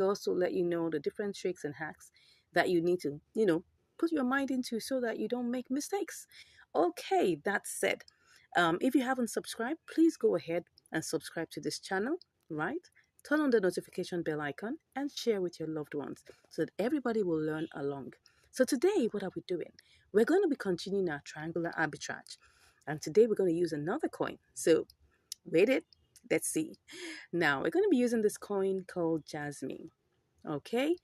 We also let you know the different tricks and hacks that you need to, put your mind into so that you don't make mistakes. Okay, that said, if you haven't subscribed, please go ahead and subscribe to this channel, right? Turn on the notification bell icon and share with your loved ones so that everybody will learn along. So today, what are we doing? We're going to be continuing our triangular arbitrage. And today we're going to use another coin. So wait it. Let's see. Now we're going to be using this coin called Jasmine. Okay.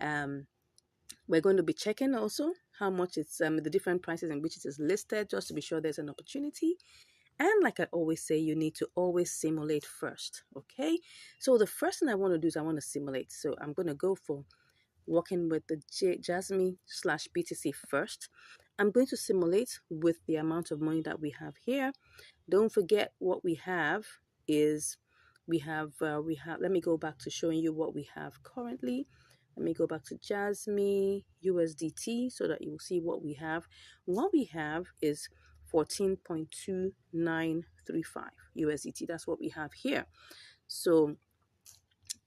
Um, we're going to be checking also how much it's the different prices in which it is listed, just to be sure there's an opportunity. And like I always say, you need to always simulate first. Okay. So the first thing I want to do is I want to simulate. So I'm going to go for working with the Jasmine slash BTC first. I'm going to simulate with the amount of money that we have here. Don't forget what we have is let me go back to showing you what we have currently. Let me go back to Jasmine USDT so that you will see what we have. What we have is 14.2935 USDT. That's what we have here. So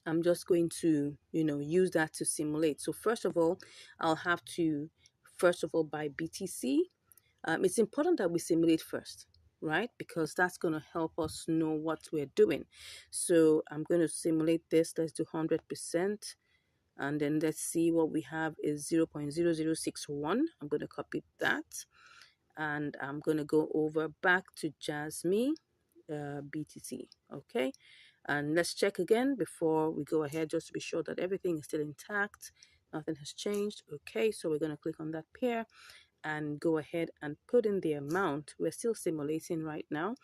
I'm just going to, use that to simulate. So first of all, I'll have to, buy BTC. It's important that we simulate first, right? Because that's going to help us know what we're doing. So I'm going to simulate this. Let's do 100%. And then let's see what we have is 0.0061. I'm going to copy that. And I'm going to go over back to Jasmine BTC. Okay. And let's check again before we go ahead, just to be sure that everything is still intact. Nothing has changed. Okay. So we're going to click on that pair and go ahead and put in the amount. We're still simulating right now.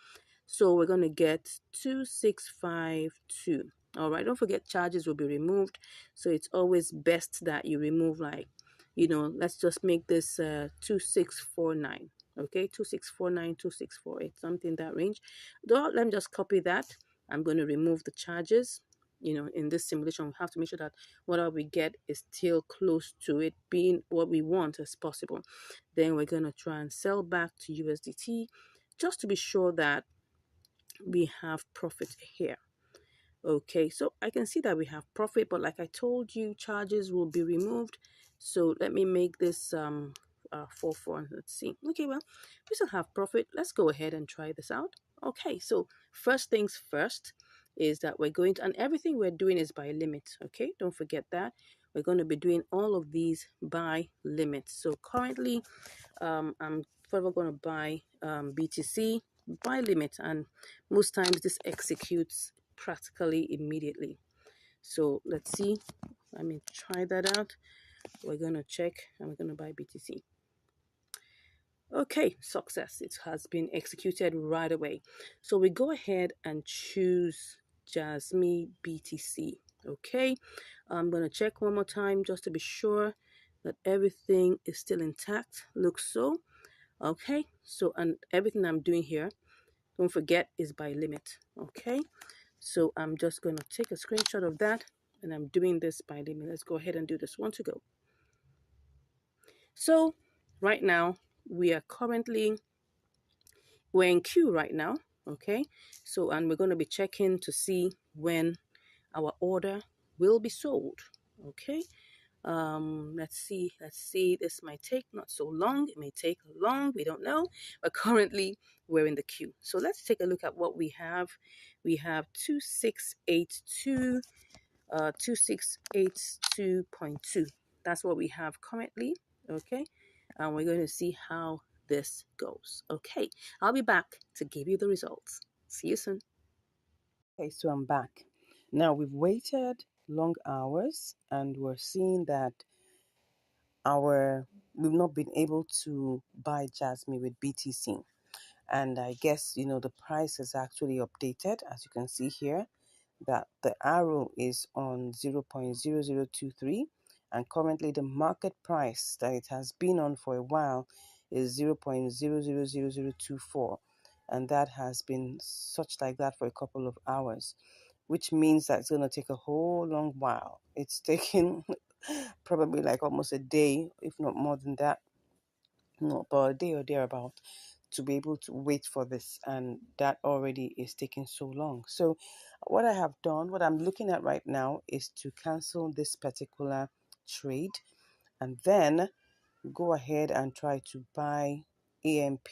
So we're going to get 2652. All right. Don't forget charges will be removed. So it's always best that you remove let's just make this 2649. Okay. 2649, 2648, something in that range. Let me just copy that. I'm going to remove the charges. In this simulation, we have to make sure that whatever we get is still close to it being what we want as possible. Then we're going to try and sell back to USDT just to be sure that we have profit here. Okay, so I can see that we have profit, but like I told you, charges will be removed. So let me make this 4. Let's see. Okay, well, we still have profit. Let's go ahead and try this out. Okay, so first things first is that we're going to, and everything we're doing is by limit. Okay, don't forget that. We're going to be doing all of these by limit. So currently, I'm further going to buy BTC by limit, and most times this executes practically immediately. So let's see. Let me try that out. We're going to check and we're going to buy BTC. Okay, success. It has been executed right away. So we go ahead and choose Jasmine BTC. Okay, I'm going to check one more time just to be sure that everything is still intact. Looks so. Okay, so and everything I'm doing here, don't forget, is by limit. Okay, so I'm just going to take a screenshot of that, and I'm doing this by limit. Let's go ahead and do this one to go. So right now we're in queue right now. Okay, so and we're going to be checking to see when our order will be sold. Okay, let's see, this might take not so long, it may take long, we don't know, but currently we're in the queue. So let's take a look at what we have. We have 2682 2682.2. That's what we have currently. Okay, and we're going to see how this goes. Okay, I'll be back to give you the results. See you soon. Okay, so I'm back. Now we've waited long hours and we're seeing that we've not been able to buy Jasmine with BTC. And I guess, the price is actually updated, as you can see here, that the arrow is on 0.0023, and currently the market price that it has been on for a while is 0.000024, and that has been such like that for a couple of hours, which means that it's going to take a whole long while. It's taking probably like almost a day, if not more than that, no, about a day or thereabout, to be able to wait for this, and that already is taking so long. So what I have done, what I'm looking at right now, is to cancel this particular trade and then go ahead and try to buy AMP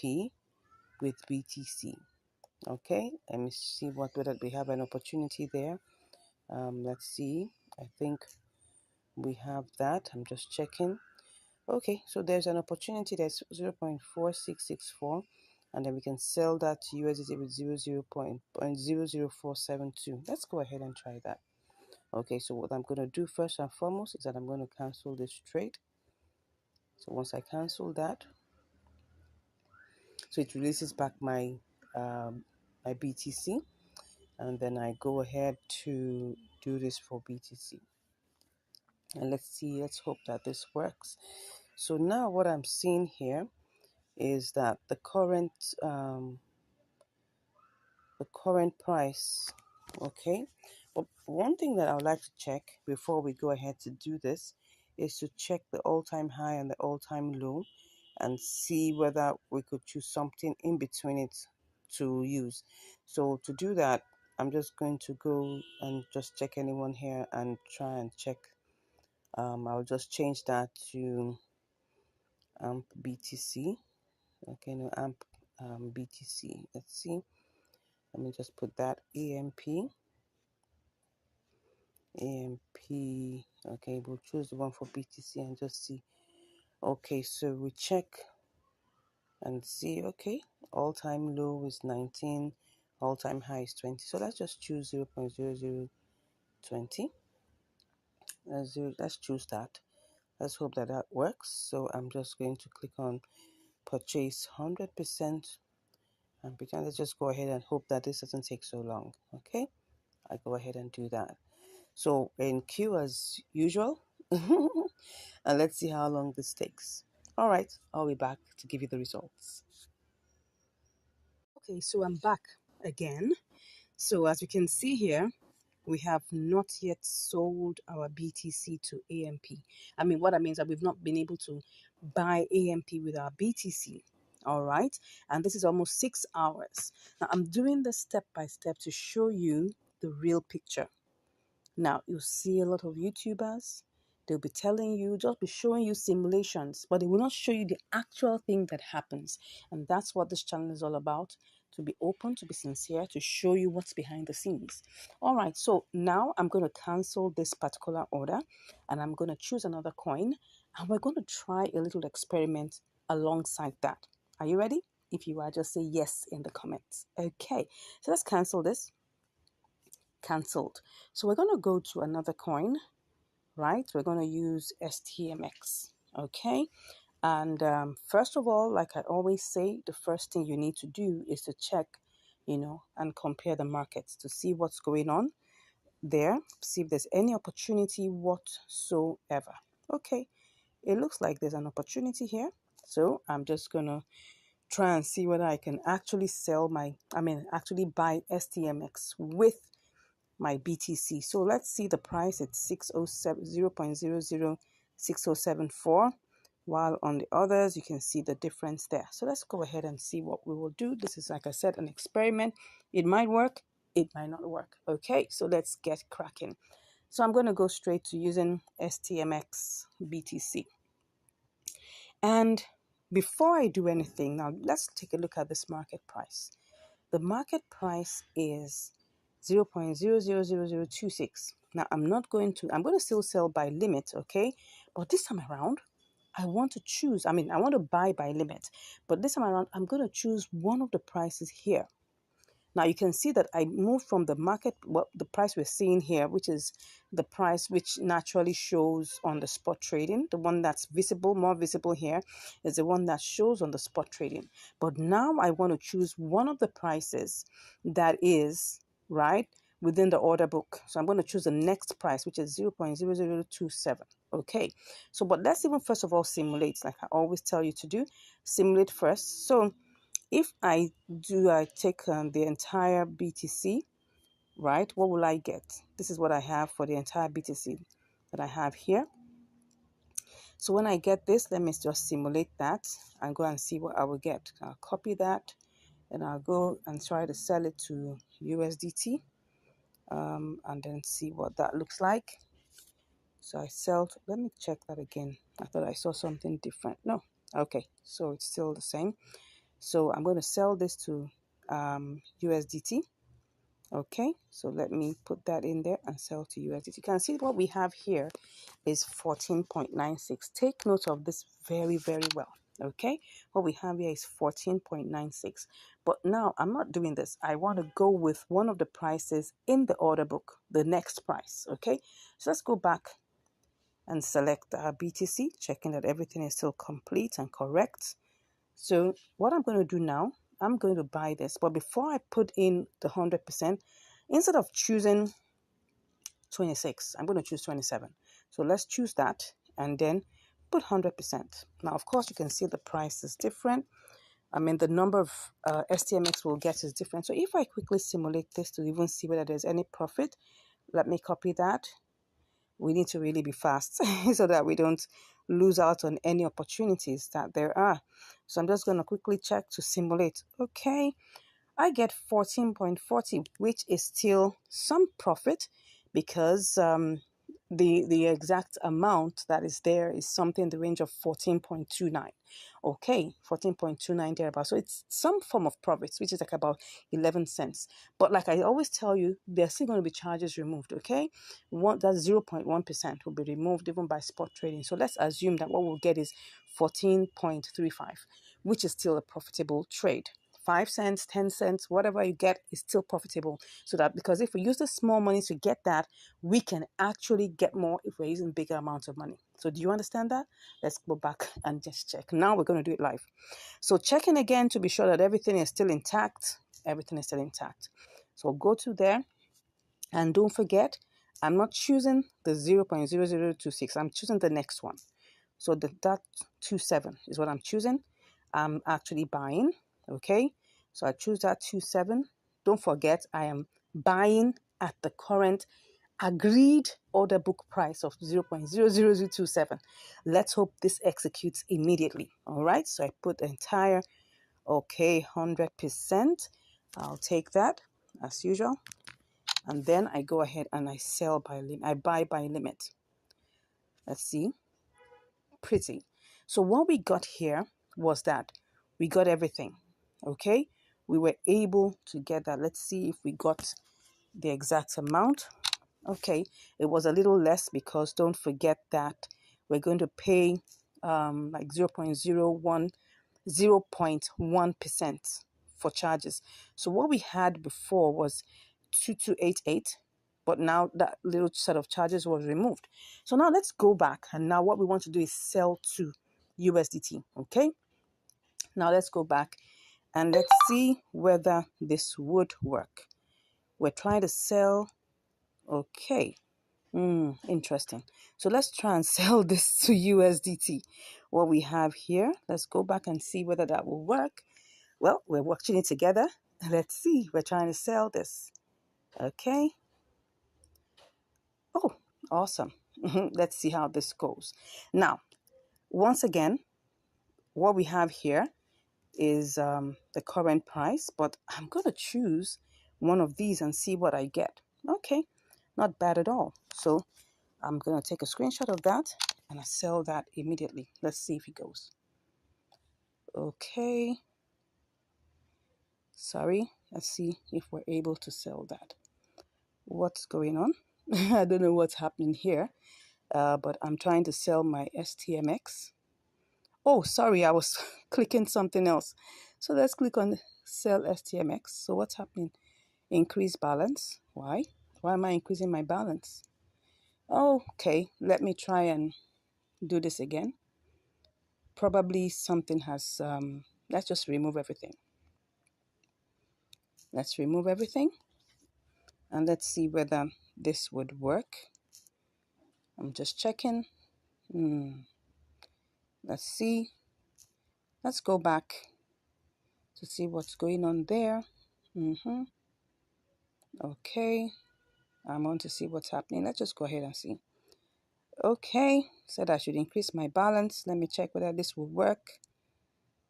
with BTC. Okay, let me see whether we have an opportunity there. Let's see. I think we have that. I'm just checking. Okay, so there's an opportunity that's 0.4664, and then we can sell that to USDT with 0.00472. Let's go ahead and try that. Okay, so what I'm going to do first and foremost is that I'm going to cancel this trade. So once I cancel that, so it releases back my my BTC, and then I go ahead to do this for BTC. And let's hope that this works. So now what I'm seeing here is that the current price, okay. But one thing that I would like to check before we go ahead to do this is to check the all-time high and the all-time low and see whether we could choose something in between it to use. So to do that, I'm just going to go and just check anyone here and try and check. I'll just change that to AMP BTC. Okay, no, AMP BTC. Let's see. Let me just put that AMP. Okay, we'll choose the one for BTC and just see. Okay, so we check and see. Okay, all-time low is 19, all-time high is 20. So let's just choose 0.0020. Let's choose that. Let's hope that that works. So I'm just going to click on purchase 100%, and let's just go ahead and hope that this doesn't take so long. Okay, I go ahead and do that. So in queue as usual, and let's see how long this takes. All right, I'll be back to give you the results. Okay, so I'm back again. So as you can see here, we have not yet sold our BTC to AMP. I mean, what that means that we've not been able to buy AMP with our BTC. All right, and this is almost 6 hours. Now I'm doing this step by step to show you the real picture. Now, you'll see a lot of YouTubers, they'll be telling you, just be showing you simulations, but they will not show you the actual thing that happens. And that's what this channel is all about, to be open, to be sincere, to show you what's behind the scenes. All right, so now I'm going to cancel this particular order, and I'm going to choose another coin, and we're going to try a little experiment alongside that. Are you ready? If you are, just say yes in the comments. Okay, so let's cancel this. Cancelled. So we're going to go to another coin, right? We're going to use STMX. Okay, and first of all, like I always say, the first thing you need to do is to check, and compare the markets to see what's going on there, see if there's any opportunity whatsoever. Okay, it looks like there's an opportunity here, so I'm just gonna try and see whether I can actually actually buy STMX with my BTC. So let's see the price. It's 607 0.006074, while on the others you can see the difference there. So let's go ahead and see what we will do. This is, like I said, an experiment. It might work, it might not work. Okay, so let's get cracking. So I'm going to go straight to using STMX BTC. And before I do anything, now let's take a look at this market price. The market price is 0.000026. Now I'm going to still sell by limit, okay? But this time around, I want to choose, I want to buy by limit. But this time around, I'm going to choose one of the prices here. Now you can see that I moved from the market, the price we're seeing here, which is the price which naturally shows on the spot trading. The one that's visible, more visible here, is the one that shows on the spot trading. But now I want to choose one of the prices that is, right, within the order book. So I'm going to choose the next price, which is 0.0027. Okay, so but let's even first of all simulate, like I always tell you to do. Simulate first. So if I take the entire BTC, right, what will I get? This is what I have for the entire BTC that I have here. So when I get this, let me just simulate that and go and see what I will get. I'll copy that and I'll go and try to sell it to USDT, and then see what that looks like. So I sell, let me check that again. I thought I saw something different. No, okay, so it's still the same. So I'm going to sell this to USDT. Okay, so let me put that in there and sell to USDT. You can see what we have here is 14.96. Take note of this very, very well. Okay, what we have here is 14.96. But now I'm not doing this. I want to go with one of the prices in the order book, the next price. Okay, so let's go back and select our BTC, checking that everything is still complete and correct. So what I'm going to do now, I'm going to buy this. But before I put in the 100%, instead of choosing 26, I'm going to choose 27. So let's choose that and then put 100%. Now, of course, you can see the price is different. I mean, the number of STMX we'll get is different. So if I quickly simulate this to even see whether there's any profit, let me copy that. We need to really be fast so that we don't lose out on any opportunities that there are. So I'm just going to quickly check to simulate. Okay, I get 14.40, which is still some profit because the exact amount that is there is something in the range of 14.29. Okay, 14.29 thereabout. So it's some form of profits, which is like about 11 cents. But like I always tell you, there's still going to be charges removed. Okay, that 0.1% will be removed even by spot trading. So let's assume that what we'll get is 14.35, which is still a profitable trade. 5 cents, 10 cents, whatever you get is still profitable. So that, because if we use the small money to get that, we can actually get more if we're using bigger amounts of money. So do you understand that? Let's go back and just check. Now we're going to do it live. So checking again to be sure that everything is still intact. Everything is still intact. So go to there and don't forget, I'm not choosing the 0.0026. I'm choosing the next one. So that 27 is what I'm choosing. I'm actually buying. Okay, so I choose that 27. Don't forget, I am buying at the current agreed order book price of 0.00027. Let's hope this executes immediately. All right, so I put the entire, okay, 100%. I'll take that as usual. And then I go ahead and I sell by limit. I buy by limit. Let's see. Pretty. So what we got here was that we got everything. Okay, we were able to get that. Let's see if we got the exact amount. Okay, it was a little less because don't forget that we're going to pay like 0.1% for charges. So what we had before was 2288, but now that little set of charges was removed. So now let's go back, and now what we want to do is sell to USDT. Okay, now let's go back and let's see whether this would work. We're trying to sell. Okay, interesting. So let's try and sell this to USDT. What we have here, let's go back and see whether that will work. Well, we're watching it together. Let's see. We're trying to sell this. Okay. Oh, awesome. Let's see how this goes. Now, once again, what we have here is the current price, but I'm going to choose one of these and see what I get. Okay, not bad at all. So I'm going to take a screenshot of that and I sell that immediately. Let's see if it goes. Okay. Sorry. Let's see if we're able to sell that. What's going on? I don't know what's happening here, but I'm trying to sell my STMX. Oh, sorry, I was clicking something else. So let's click on sell STMX. So what's happening? Increase balance. Why? Why am I increasing my balance? Okay, let me try and do this again. Probably something has, let's just remove everything. Let's remove everything. And let's see whether this would work. I'm just checking. Let's see. Let's go back to see what's going on there. Okay. I want to see what's happening. Let's just go ahead and see. Okay. said I should increase my balance. Let me check whether this will work.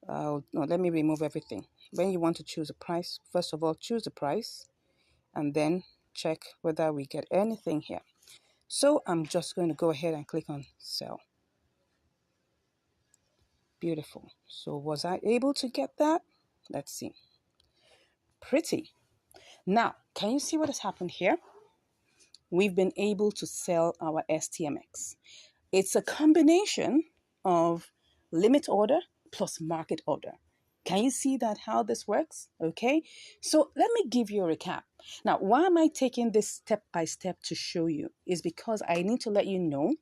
No, let me remove everything. When you want to choose a price, first of all, choose the price and then check whether we get anything here. So I'm just going to go ahead and click on sell. Beautiful. So was I able to get that? Let's see. Pretty. Now, can you see what has happened here? We've been able to sell our STMX. It's a combination of limit order plus market order. Can you see that how this works? Okay, so let me give you a recap. Now, why am I taking this step by step to show you? Is because I need to let you know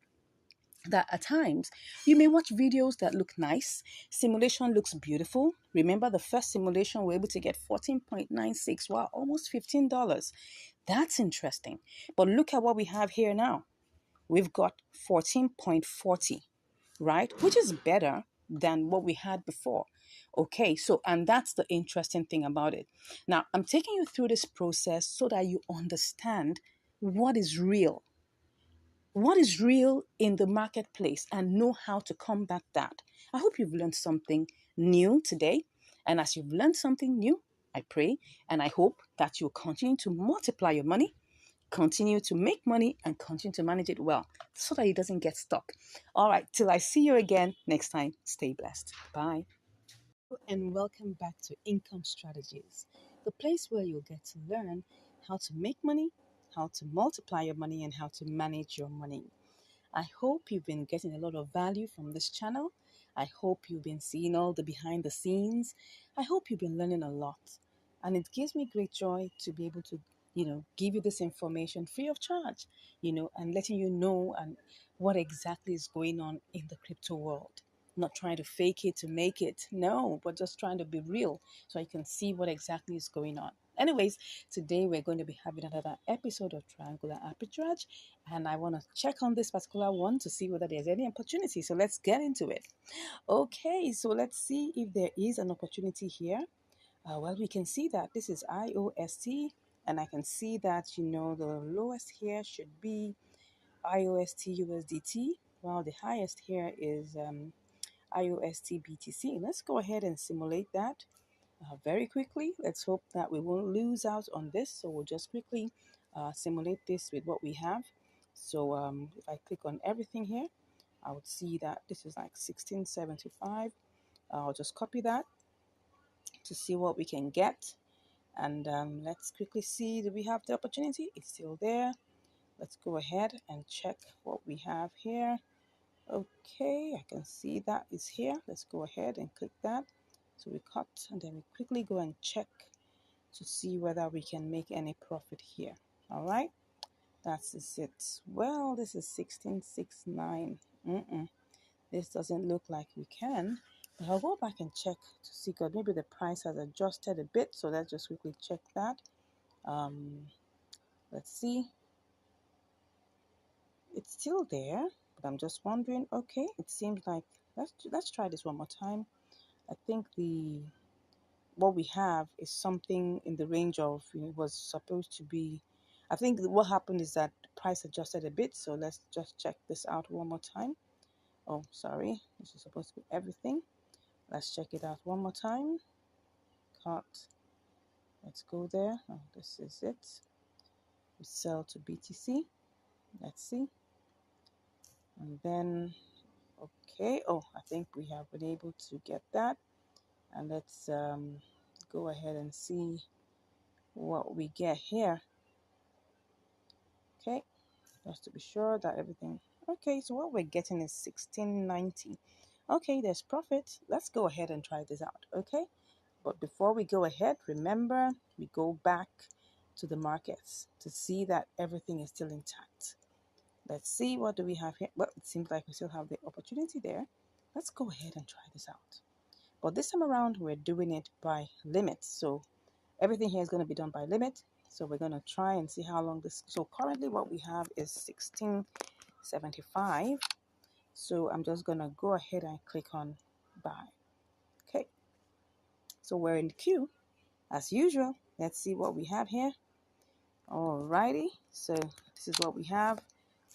that at times you may watch videos that look nice. Simulation looks beautiful. Remember the first simulation we were able to get 14.96, wow, almost $15. That's interesting. But look at what we have here now. We've got 14.40, right? Which is better than what we had before. Okay, so, and that's the interesting thing about it. Now, I'm taking you through this process so that you understand what is real. What is real in the marketplace and know how to combat that. I hope you've learned something new today. And as you've learned something new, I pray and I hope that you'll continue to multiply your money, continue to make money, and continue to manage it well so that it doesn't get stuck. All right, till I see you again next time, stay blessed. Bye. And welcome back to Income Strategies, the place where you'll get to learn how to make money, how to multiply your money, and how to manage your money. I hope you've been getting a lot of value from this channel. I hope you've been seeing all the behind the scenes. I hope you've been learning a lot. And it gives me great joy to be able to, give you this information free of charge, and letting you know and what exactly is going on in the crypto world. Not trying to fake it to make it, no, but just trying to be real so you can see what exactly is going on. Anyways, today we're going to be having another episode of Triangular Arbitrage, and I want to check on this particular one to see whether there's any opportunity. So let's get into it. Okay, so let's see if there is an opportunity here. Well, we can see that this is IOST, and I can see that, the lowest here should be IOST USDT, while the highest here is IOST BTC. Let's go ahead and simulate that very quickly. Let's hope that we won't lose out on this. So we'll just quickly simulate this with what we have. So if I click on everything here, I would see that this is like 1675. I'll just copy that to see what we can get. And let's quickly see, do we have the opportunity? It's still there. Let's go ahead and check what we have here. Okay, I can see that is here. Let's go ahead and click that. So we cut and then we quickly go and check to see whether we can make any profit here. All right, that's it. Well, this is 1669. This doesn't look like we can. But I'll go back and check to see, because maybe the price has adjusted a bit. So let's just quickly check that. Let's see. It's still there, but I'm just wondering. Okay, it seems like let's try this one more time. I think what we have is something in the range of, it was supposed to be, I think what happened is that the price adjusted a bit. So let's just check this out one more time. Oh, sorry, this is supposed to be everything. Let's check it out one more time. Cut. Let's go there. Oh, this is it. We sell to BTC. Let's see. And then, okay. Oh, I think we have been able to get that. And let's go ahead and see what we get here. Okay, just to be sure that everything. Okay, so what we're getting is 1690. Okay, there's profit. Let's go ahead and try this out. Okay, but before we go ahead, remember, we go back to the markets to see that everything is still intact. Let's see, what do we have here? Well, it seems like we still have the opportunity there. Let's go ahead and try this out. But this time around, we're doing it by limit. So everything here is going to be done by limit. So we're going to try and see how long this. So currently what we have is 1675. So I'm just going to go ahead and click on buy. Okay. So we're in the queue as usual. Let's see what we have here. Alrighty. So this is what we have.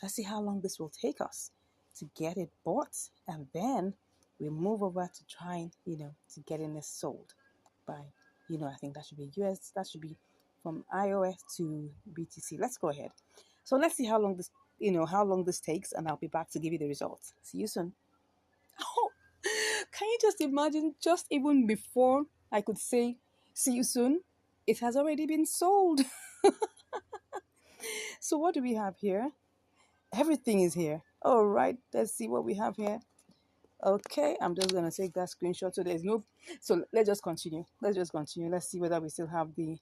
Let's see how long this will take us. to get it bought, and then we move over to trying, to getting this sold by, I think that should be US, that should be from iOS to BTC. Let's go ahead. So let's see how long this takes, and I'll be back to give you the results. See you soon. Oh, can you just imagine, just even before I could say, see you soon, it has already been sold. So what do we have here? Everything is here. All right, let's see what we have here. Okay, I'm just gonna take that screenshot. So there's no, so let's just continue. Let's see whether we still have the,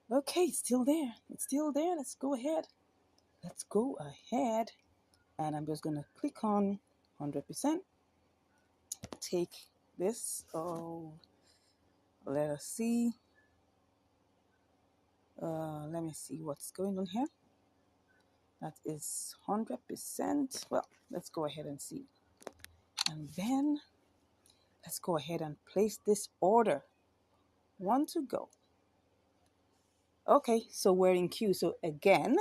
okay, it's still there. It's still there. Let's go ahead. And I'm just gonna click on 100%. Take this. Oh, let us see. Let me see what's going on here. That is 100%. Well, let's go ahead and see. And then let's go ahead and place this order. One to go. Okay, so we're in queue. So again,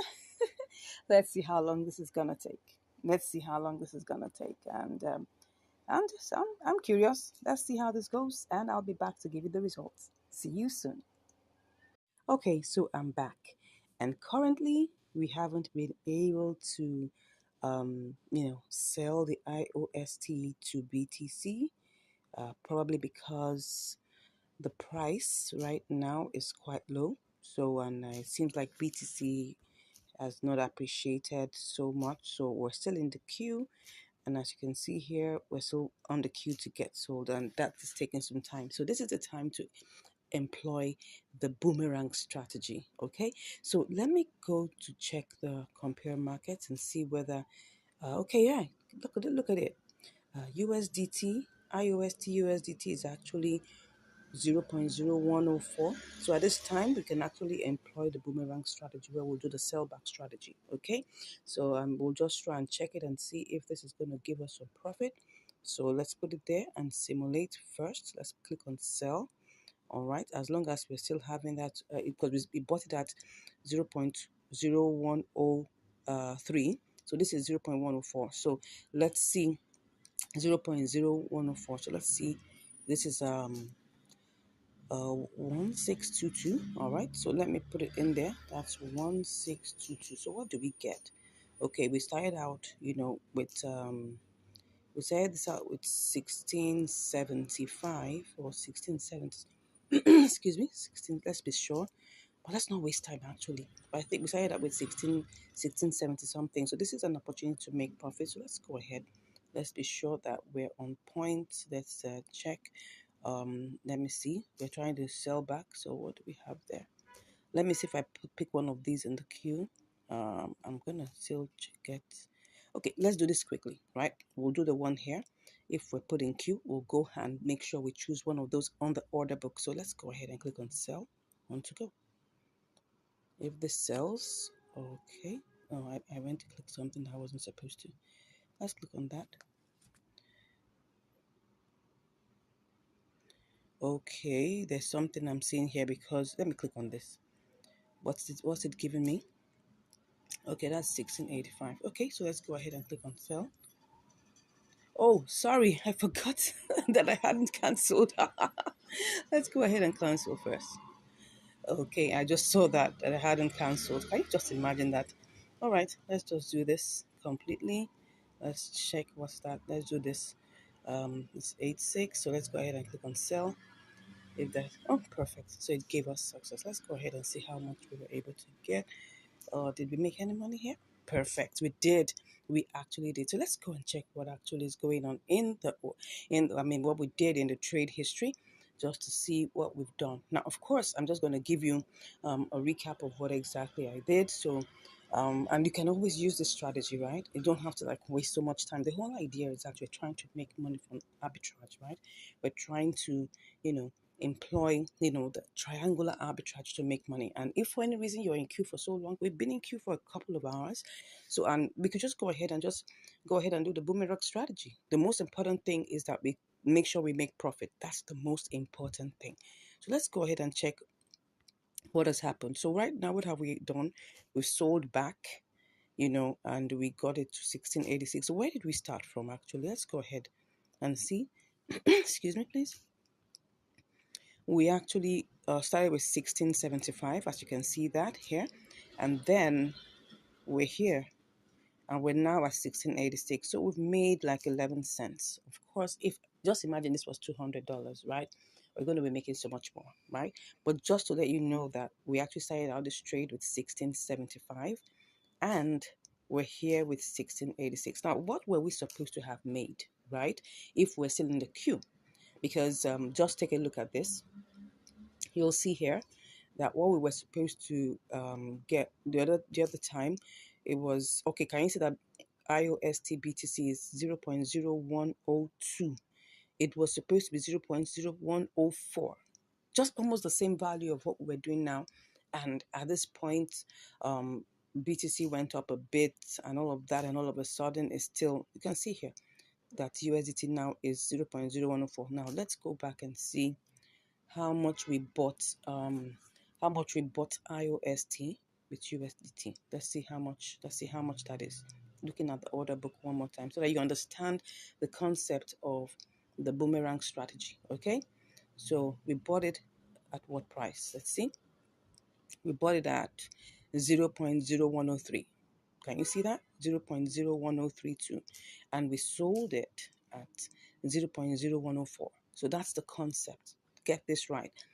let's see how long this is gonna take. And I'm curious. Let's see how this goes, and I'll be back to give you the results. See you soon. Okay, so I'm back, and currently we haven't been able to, sell the IOST to BTC, probably because the price right now is quite low. So, and it seems like BTC has not appreciated so much. So we're still in the queue. And as you can see here, we're still on the queue to get sold, and that is taking some time. So this is the time to employ the boomerang strategy. Okay, so let me go to check the compare markets and see whether, okay, yeah, look at it. USDT, IOST USDT is actually 0.0104. So at this time, we can actually employ the boomerang strategy where we'll do the sellback strategy. Okay, so we'll just try and check it and see if this is going to give us some profit. So let's put it there and simulate first. Let's click on sell. All right, as long as we're still having that, because we bought it at 0.0103. So this is 0.104. So let's see 0.0104. So let's see, this is 1622. All right, so let me put it in there. That's 1622. So what do we get? Okay, we started out, with we started this out with 1675 or 1670. Excuse me, 16. Let's be sure, but let's not waste time actually. But I think we started out with 1670 something. So this is an opportunity to make profit. So let's go ahead. Let's be sure that we're on point. Let's check. Let me see. We're trying to sell back. So what do we have there? Let me see if I pick one of these in the queue. I'm gonna still get. Okay, let's do this quickly, right? We'll do the one here. If we're put in queue, we'll go and make sure we choose one of those on the order book. So let's go ahead and click on sell. One to go. If this sells, okay. Oh, I went to click something that I wasn't supposed to. Let's click on that. Okay, there's something I'm seeing here because let me click on this. What's it giving me? Okay, that's 1685. Okay, so let's go ahead and click on sell. Oh, sorry, I forgot that I hadn't cancelled. Let's go ahead and cancel first. Okay, I just saw that I hadn't cancelled. Can you just imagine that? All right, let's just do this completely. Let's check what's that. Let's do this. It's 86. So let's go ahead and click on sell. If that, oh, perfect. So it gave us success. Let's go ahead and see how much we were able to get. Did we make any money here? Perfect. We did. We actually did. So let's go and check what actually is going on what we did in the trade history, just to see what we've done. Now, of course, I'm just going to give you a recap of what exactly I did. So, and you can always use this strategy, right? You don't have to like waste so much time. The whole idea is that we're trying to make money from arbitrage, right? We're trying to, employ, the triangular arbitrage to make money. And if for any reason you're in queue for so long, we've been in queue for a couple of hours. So, and we could just go ahead and do the boomerang strategy. The most important thing is that we make sure we make profit. That's the most important thing. So let's go ahead and check what has happened. So right now, what have we done? We've sold back. and we got it to 1686. So where did we start from actually? Let's go ahead and see. Excuse me, please. We actually started with 1675, as you can see that here, and then we're here and we're now at 1686. So we've made like 11 cents. Of course, if just imagine this was $200, right? We're going to be making so much more, right? But just to let you know that we actually started out this trade with 1675 and we're here with 1686. Now, what were we supposed to have made, right? If we're still in the queue? Because just take a look at this. You'll see here that what we were supposed to get the other time, it was okay. Can you see that IOST BTC is 0.0102? It was supposed to be 0.0104, just almost the same value of what we're doing now. And at this point, BTC went up a bit and all of that, and all of a sudden it's still, you can see here that USDT now is 0.0104. Now let's go back and see how much we bought IOST with USDT. Let's see how much that is. Looking at the order book one more time so that you understand the concept of the boomerang strategy. Okay, so we bought it at what price? Let's see. We bought it at 0.0103. Can you see that? 0.01032. And we sold it at 0.0104. So that's the concept. Get this right.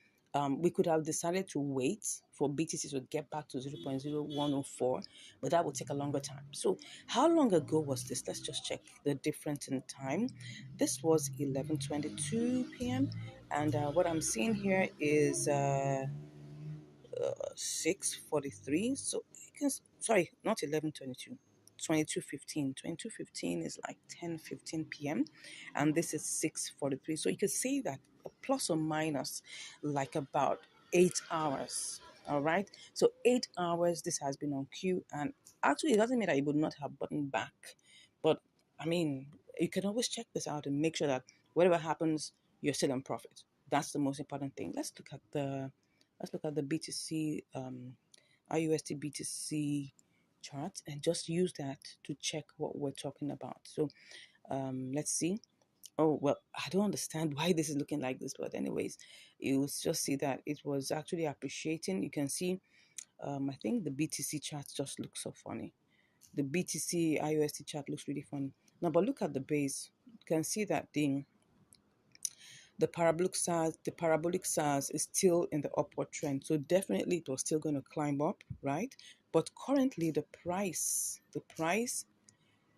We could have decided to wait for BTC to get back to 0.0104, but that would take a longer time. So how long ago was this? Let's just check the difference in time. This was 11:22 p.m. And what I'm seeing here is 6:43. So you can, sorry, not 11:22. 22:15 is like 10:15 p.m. and this is 6:43. So you could say that plus or minus like about 8 hours. All right, so 8 hours this has been on queue, and actually it doesn't mean that it would not have button back, but I mean, you can always check this out and make sure that whatever happens, you're still in profit. That's the most important thing. Let's look at the BTC IUSD BTC chart and just use that to check what we're talking about. So let's see. Oh, well, I don't understand why this is looking like this, but anyways, you'll just see that it was actually appreciating. You can see, I think the BTC chart just looks so funny. The BTC IUSD chart looks really funny. Now, but look at the base. You can see that the parabolic SARS is still in the upward trend. So definitely it was still going to climb up, right? But currently the price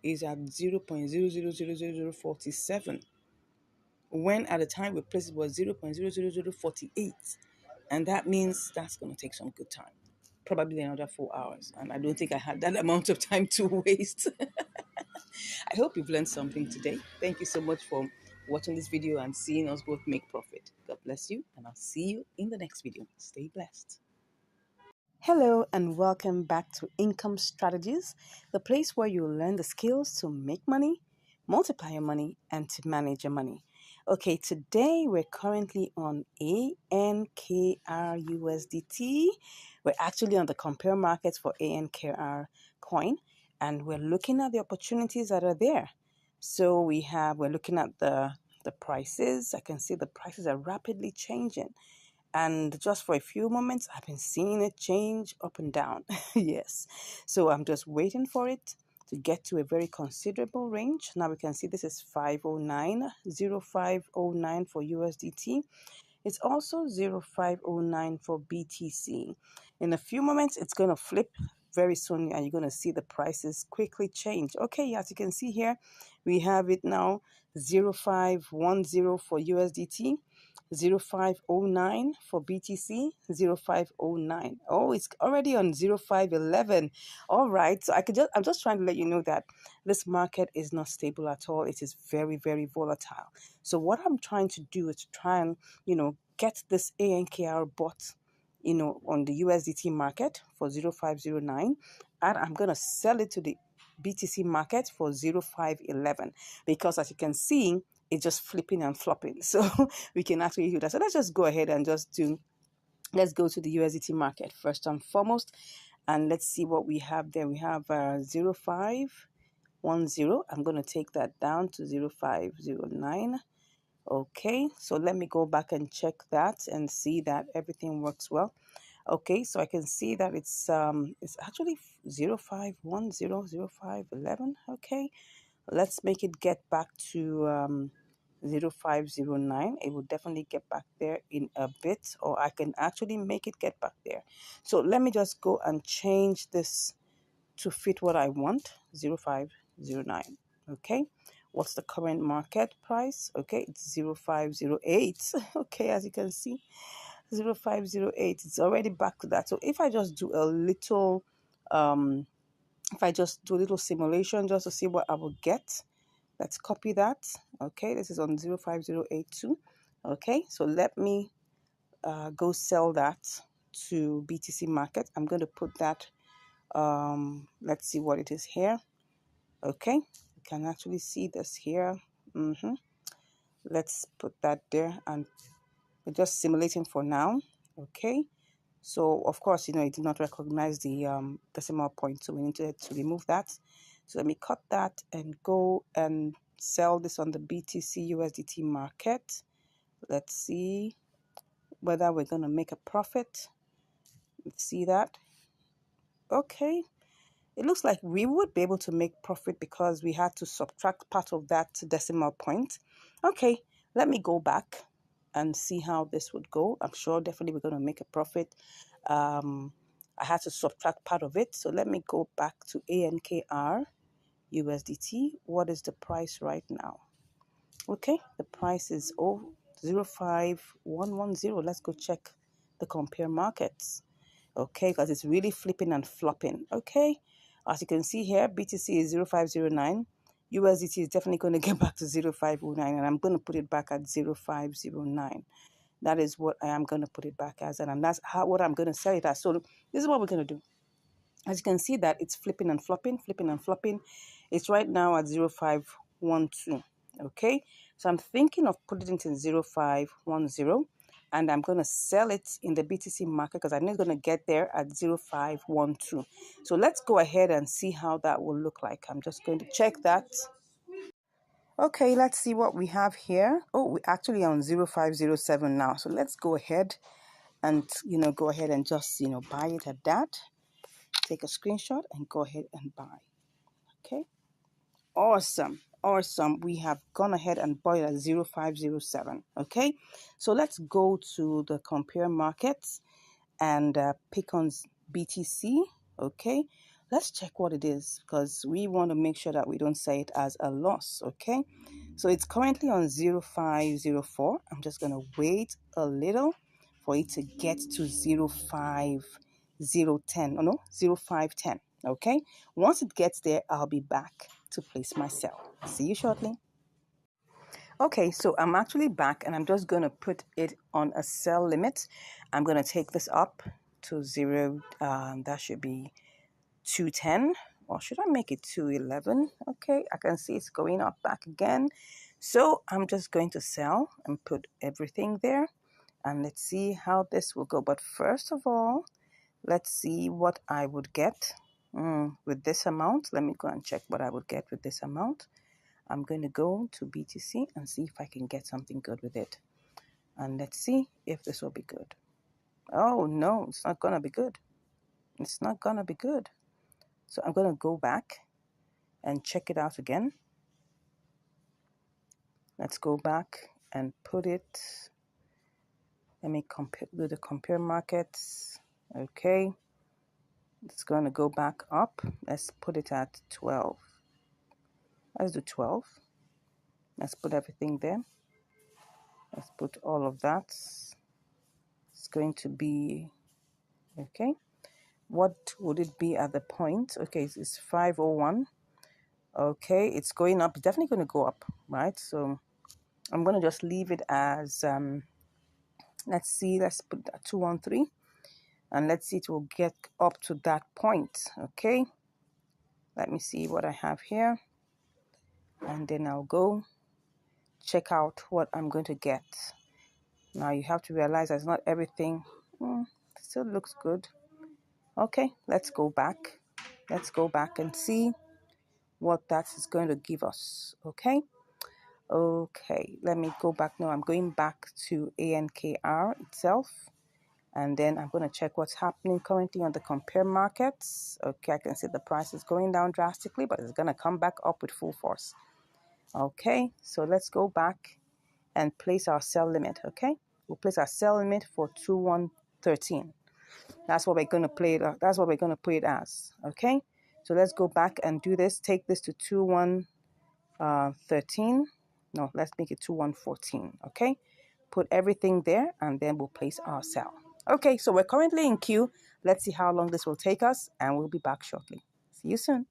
is at 0.000047, when at the time we placed it was 0.00048. And that means that's going to take some good time, probably another 4 hours. And I don't think I had that amount of time to waste. I hope you've learned something today. Thank you so much for watching this video and seeing us both make profit. God bless you, and I'll see you in the next video. Stay blessed. Hello and welcome back to Income Strategies, the place where you learn the skills to make money, multiply your money, and to manage your money. Okay, today we're currently on ANKRUSDT. We're actually on the compare markets for ANKR coin, and we're looking at the opportunities that are there. So we're looking at the prices. I can see the prices are rapidly changing. And just for a few moments, I've been seeing it change up and down. Yes. So I'm just waiting for it to get to a very considerable range. Now we can see this is 509, 0509 for USDT. It's also 0509 for BTC. In a few moments, it's going to flip very soon and you're going to see the prices quickly change. Okay, as you can see here, we have it now 0510 for USDT. 0509 for BTC, 0509. Oh, it's already on 0511. All right. So I'm just trying to let you know that this market is not stable at all. It is very, very volatile. So what I'm trying to do is to try and, get this ANKR bot, on the USDT market for 0509. And I'm going to sell it to the BTC market for 0511 because as you can see, it's just flipping and flopping. So we can actually do that. So let's just go ahead and let's go to the USDT market first and foremost. And let's see what we have there. We have 0510. I'm going to take that down to 0509. Okay, so let me go back and check that and see that everything works well. Okay, so I can see that it's actually 0510, 0511. Let's make it get back to 0509. It will definitely get back there in a bit, or I can actually make it get back there. So let me just go and change this to fit what I want. 0509. Okay, what's the current market price? Okay, it's 0508. Okay, as you can see, 0508. It's already back to that. So if I just do a little simulation just to see what I will get, let's copy that. Okay, this is on 05082. Okay, so let me go sell that to BTC market. I'm going to put that, let's see what it is here. Okay, you can actually see this here. Let's put that there, and we're just simulating for now. Okay, so of course, it did not recognize the decimal point, so we need to remove that. So let me cut that and go and sell this on the BTC USDT market. Let's see whether we're going to make a profit. Let's see that. Okay, it looks like we would be able to make profit because we had to subtract part of that decimal point. Okay, let me go back and see how this would go. I'm sure definitely we're going to make a profit. I had to subtract part of it. So let me go back to ANKR USDT. What is the price right now? Okay, the price is 05110. Let's go check the compare markets. Okay, because it's really flipping and flopping. Okay, as you can see here, BTC is 0509. USDT is definitely going to get back to 0509, and I'm going to put it back at 0509. That is what I am going to put it back as, and that's what I'm going to sell it as. So this is what we're going to do. As you can see that it's flipping and flopping, flipping and flopping. It's right now at 0512. Okay, so I'm thinking of putting it in 0510, and I'm going to sell it in the BTC market because I'm not going to get there at 0512. So let's go ahead and see how that will look like. I'm just going to check that. Okay, let's see what we have here. Oh, we're actually on 0507 now. So let's go ahead and, go ahead and just, buy it at that. Take a screenshot and go ahead and buy. Okay, awesome. We have gone ahead and bought it at 0507. Okay, so let's go to the compare markets and pick on BTC. Okay, let's check what it is because we want to make sure that we don't say it as a loss. Okay, so it's currently on 0504. I'm just going to wait a little for it to get to 05010. Oh no, 0510. Okay, once it gets there, I'll be back to place my sell. See you shortly. Okay, so I'm actually back and I'm just going to put it on a sell limit. I'm going to take this up to 0. That should be 210, or should I make it 211? Okay, I can see it's going up back again. So I'm just going to sell and put everything there. And let's see how this will go. But first of all, let's see what I would get with this amount. Let me go and check what I would get with this amount. I'm going to go to BTC and see if I can get something good with it. And let's see if this will be good. Oh, no, it's not going to be good. It's not going to be good. So I'm going to go back and check it out again. Let's go back and put it. Let me do the compare markets. Okay. It's going to go back up. Let's put it at 12. Let's do 12. Let's put everything there. Let's put all of that. It's going to be, okay. What would it be at the point? Okay, it's 501. Okay, it's going up. It's definitely going to go up, right? So I'm going to just leave it as, let's see, let's put that 213. And let's see, it will get up to that point, okay? Let me see what I have here. And then I'll go check out what I'm going to get. Now you have to realize that's not everything. Still looks good. Okay, let's go back. Let's go back and see what that is going to give us. Okay. Okay, let me go back now. I'm going back to ANKR itself, and then I'm going to check what's happening currently on the compare markets. Okay, I can see the price is going down drastically, but it's going to come back up with full force. Okay, so let's go back and place our sell limit. Okay, we'll place our sell limit for 2113. That's what we're going to play it. That's what we're going to put it as. Okay, so let's go back and do this. Take this to 2113. No, let's make it 2114. Okay, put everything there, and then we'll place our sell. Okay, so we're currently in queue. Let's see how long this will take us, and we'll be back shortly. See you soon.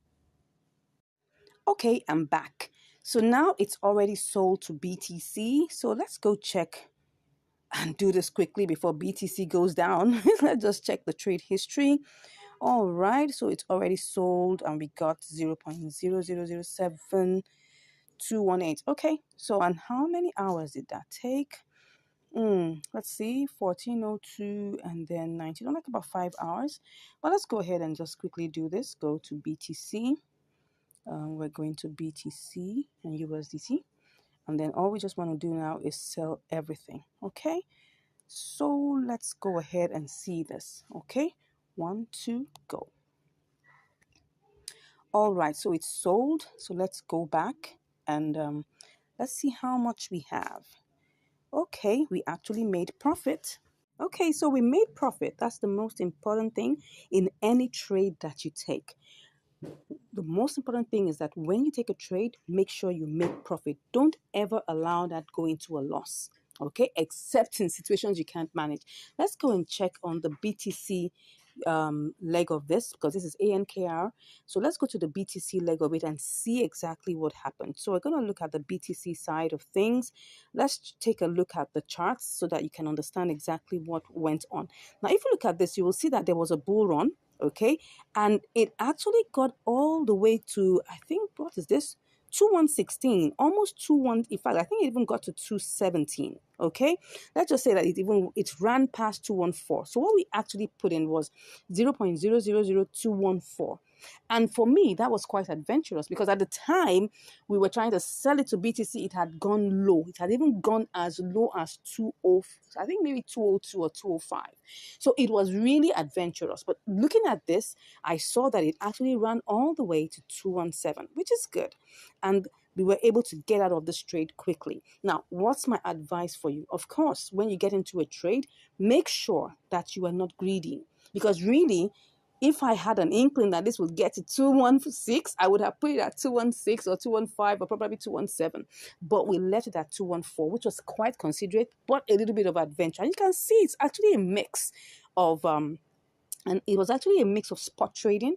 Okay, I'm back. So now it's already sold to BTC. So let's go check and do this quickly before BTC goes down. Let's just check the trade history. All right, so it's already sold and we got 0.0007218. Okay, so and how many hours did that take? Let's see, 1402 and then 19, like about 5 hours. But let's go ahead and just quickly do this. Go to BTC. We're going to BTC and USDT. And then all we just want to do now is sell everything. Okay, so let's go ahead and see this. Okay, 1, 2, go. All right, so it's sold. So let's go back and let's see how much we have. Okay, we actually made profit. Okay, so we made profit. That's the most important thing in any trade that you take. The most important thing is that when you take a trade, make sure you make profit. Don't ever allow that go into a loss. Okay, except in situations you can't manage. Let's go and check on the BTC leg of this, because this is ANKR. So let's go to the BTC leg of it and see exactly what happened. So we're going to look at the BTC side of things. Let's take a look at the charts so that you can understand exactly what went on. Now, if you look at this, you will see that there was a bull run. Okay, and it actually got all the way to, I think, what is this? 2116, almost 21. In fact, I think it even got to 217. Okay, let's just say that it ran past 214. So what we actually put in was 0.000214. And for me, that was quite adventurous because at the time we were trying to sell it to BTC, it had gone low. It had even gone as low as 20, I think maybe 202 or 205. So it was really adventurous. But looking at this, I saw that it actually ran all the way to 217, which is good. And we were able to get out of this trade quickly. Now, what's my advice for you? Of course, when you get into a trade, make sure that you are not greedy. Because really, if I had an inkling that this would get to 216, I would have put it at 216 or 215 or probably 217. But we left it at 214, which was quite considerate, but a little bit of adventure. And you can see it's actually a mix of and it was actually a mix of spot trading.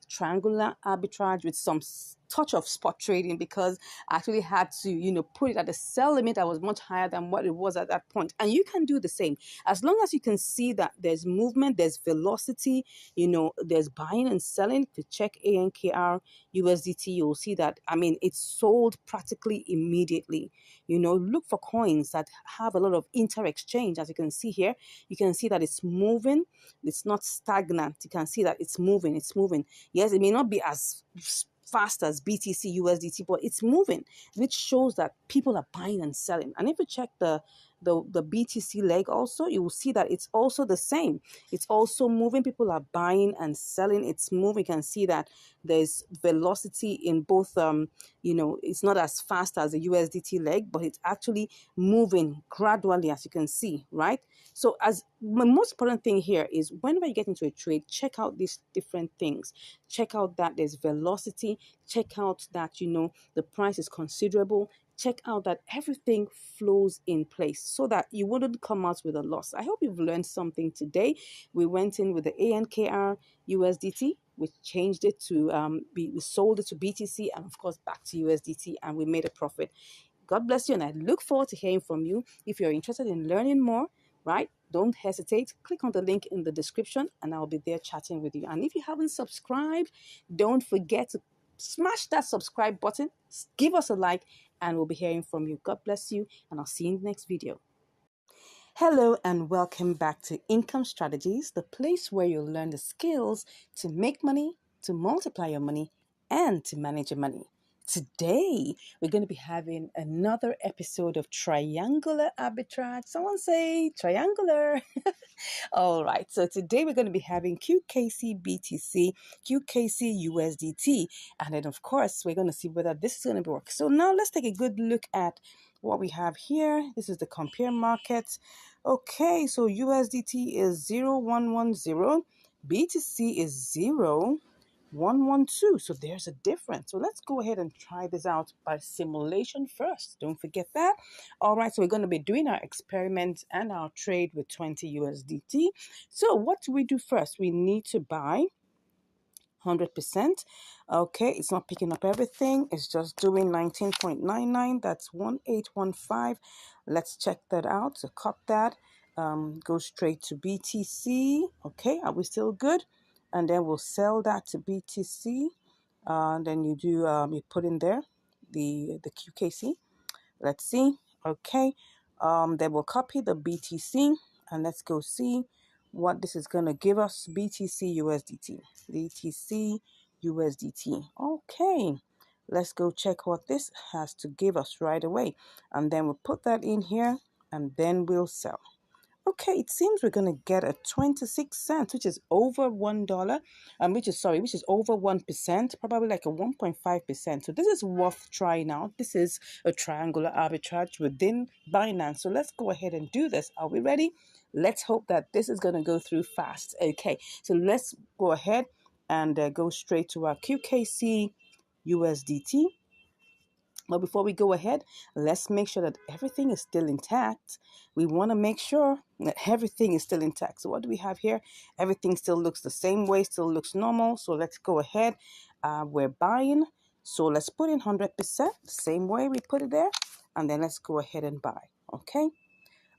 Triangular arbitrage with some touch of spot trading, because I actually had to, put it at a sell limit that was much higher than what it was at that point. And you can do the same. As long as you can see that there's movement, there's velocity, there's buying and selling. To check ANKR USDT, you'll see that, it's sold practically immediately. Look for coins that have a lot of inter-exchange. As you can see here, you can see that it's moving. It's not stagnant. You can see that it's moving. It's moving. Yes, it may not be as fast as BTC USDT, but it's moving, which shows that people are buying and selling. And if you check the BTC leg also, you will see that it's also the same. It's also moving. People are buying and selling. It's moving. You can see that there's velocity in both. It's not as fast as the USDT leg, but it's actually moving gradually, as you can see, right? So as the most important thing here is whenever you get into a trade, check out these different things. Check out that there's velocity. Check out that, the price is considerable. Check out that everything flows in place so that you wouldn't come out with a loss. I hope you've learned something today. We went in with the ANKR USDT. We changed it to, we sold it to BTC and of course back to USDT, and we made a profit. God bless you, and I look forward to hearing from you. If you're interested in learning more, right, don't hesitate. Click on the link in the description and I'll be there chatting with you. And if you haven't subscribed, don't forget to smash that subscribe button, give us a like, and we'll be hearing from you. God bless you, and I'll see you in the next video. Hello and welcome back to Income Strategies, the place where you'll learn the skills to make money, to multiply your money, and to manage your money. Today, we're going to be having another episode of Triangular Arbitrage. Someone say triangular. All right, so today we're going to be having QKC BTC, QKC USDT, and then of course we're going to see whether this is going to work. So now let's take a good look at what we have here. This is the compare market. Okay, so USDT is 0110, BTC is 0112. So there's a difference. So let's go ahead and try this out by simulation first. Don't forget that. All right, so we're going to be doing our experiment and our trade with 20 USDT. So what do we do first? We need to buy 100%. Okay, it's not picking up everything. It's just doing 19.99. That's 1815. Let's check that out. So cut that. Go straight to BTC. Okay, are we still good? And then we'll sell that to BTC. Then you do you put in there the QKC. Let's see. Okay. Then we'll copy the BTC and let's go see what this is going to give us. BTC USDT. BTC USDT. Okay. Let's go check what this has to give us right away. And then we'll put that in here and then we'll sell. Okay, it seems we're going to get a 26 cents, which is over $1, which is over 1%, probably like a 1.5%. So this is worth trying out. This is a triangular arbitrage within Binance. So let's go ahead and do this. Are we ready? Let's hope that this is going to go through fast. Okay, so let's go ahead and go straight to our QKC USDT. But before we go ahead, let's make sure that everything is still intact. We want to make sure that everything is still intact. So what do we have here? Everything still looks the same way, still looks normal. So let's go ahead. We're buying. So let's put in 100%, same way we put it there. And then let's go ahead and buy. Okay.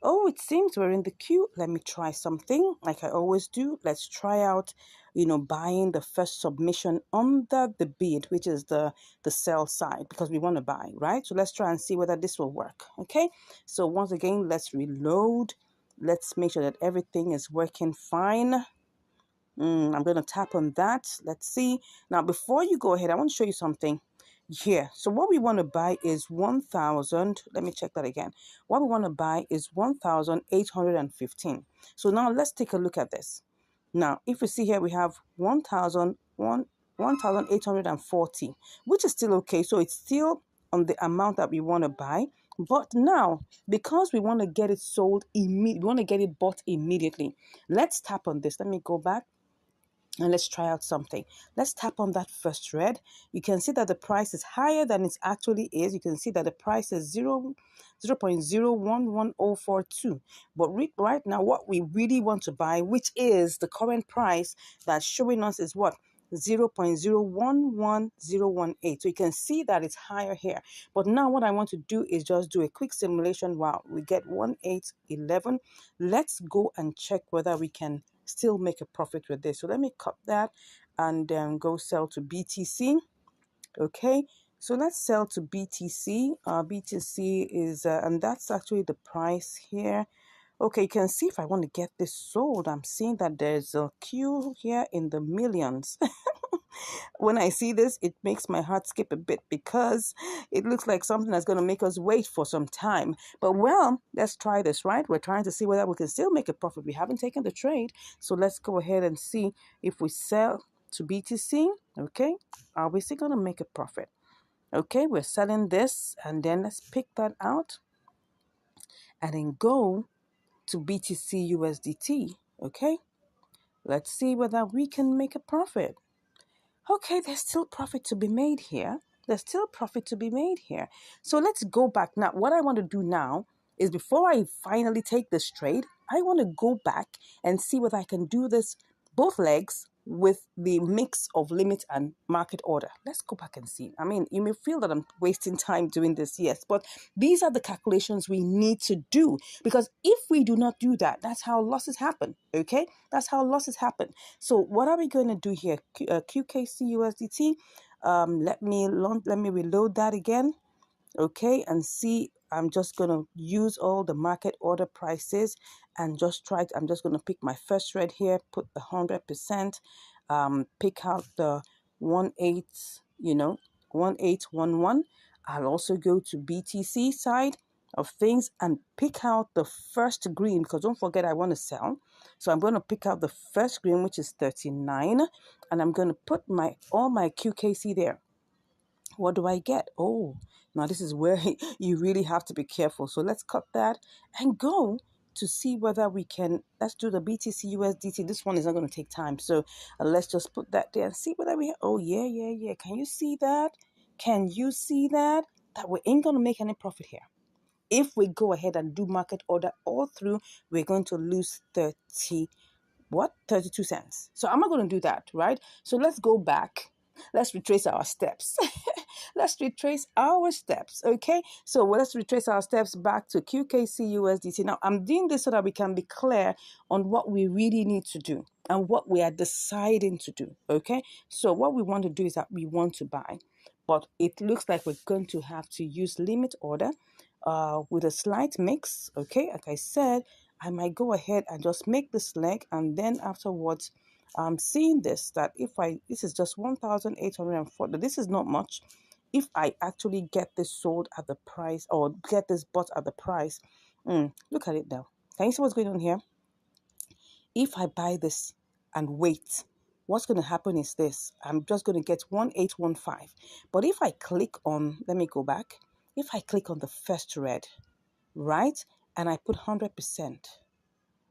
Oh, it seems we're in the queue. Let me try something like I always do. Let's try out, buying the first submission under the bid, which is the sell side, because we want to buy, right? So let's try and see whether this will work. Okay. So once again, let's reload. Let's make sure that everything is working fine. I'm going to tap on that. Let's see. Now, before you go ahead, I want to show you something here. So what we want to buy is 1,000. Let me check that again. What we want to buy is 1,815. So now let's take a look at this. Now, if we see here, we have 1,840, which is still okay. So it's still on the amount that we want to buy. But now, because we want to get it sold immediately, we want to get it bought immediately. Let's tap on this. Let me go back. And let's try out something. Let's tap on that first red. You can see that the price is higher than it actually is. You can see that the price is 0.011042. But right now, what we really want to buy, which is the current price that's showing us, is what? 0.011018. So you can see that it's higher here. But now what I want to do is just do a quick simulation. Wow, we get 1811. Let's go and check whether we can still make a profit with this. So let me cut that and then go sell to BTC. Okay, so let's sell to BTC. BTC is and that's actually the price here. Okay, you can see if I want to get this sold, I'm seeing that there's a queue here in the millions. When I see this, it makes my heart skip a bit because it looks like something that's going to make us wait for some time. But well, let's try this, right? We're trying to see whether we can still make a profit. We haven't taken the trade. So let's go ahead and see if we sell to BTC. Okay, are we still going to make a profit? Okay, we're selling this and then let's pick that out and then go to BTC USDT. Okay, let's see whether we can make a profit. Okay, there's still profit to be made here. There's still profit to be made here. So let's go back. Now, what I want to do now is before I finally take this trade, I want to go back and see whether I can do this both legs with the mix of limit and market order. Let's go back and see. I mean, you may feel that I'm wasting time doing this, yes, but these are the calculations we need to do because if we do not do that, that's how losses happen, okay? That's how losses happen. So what are we going to do here? QKC USDT. Let me reload that again, okay, and see I'm just going to use all the market order prices and just try to, I'm just going to pick my first red here, put the 100%, pick out the 18, 1811. I'll also go to BTC side of things and pick out the first green, because don't forget I want to sell. So I'm going to pick out the first green, which is 39, and I'm going to put all my QKC there. What do I get? Oh, now this is where you really have to be careful. So let's cut that and go to see whether we can. Let's do the BTC USDT. This one is not going to take time. So let's just put that there and see whether we. Oh, yeah. Can you see that? Can you see that? That we ain't going to make any profit here. If we go ahead and do market order all through, we're going to lose 32 cents. So I'm not going to do that, right? So let's go back. Let's retrace our steps. Let's retrace our steps, okay? So let's retrace our steps back to QKC USDT. Now, I'm doing this so that we can be clear on what we really need to do and what we are deciding to do, okay? So what we want to do is that we want to buy, but it looks like we're going to have to use limit order with a slight mix, okay? Like I said, I might go ahead and just make this leg, and then afterwards, I'm seeing this, that if this is just 1,840, this is not much. If I actually get this sold at the price, or get this bought at the price, look at it now. Can you see what's going on here? If I buy this and wait, what's going to happen is this. I'm just going to get 1,815. But if I click on, let me go back. If I click on the first red, right, and I put 100%,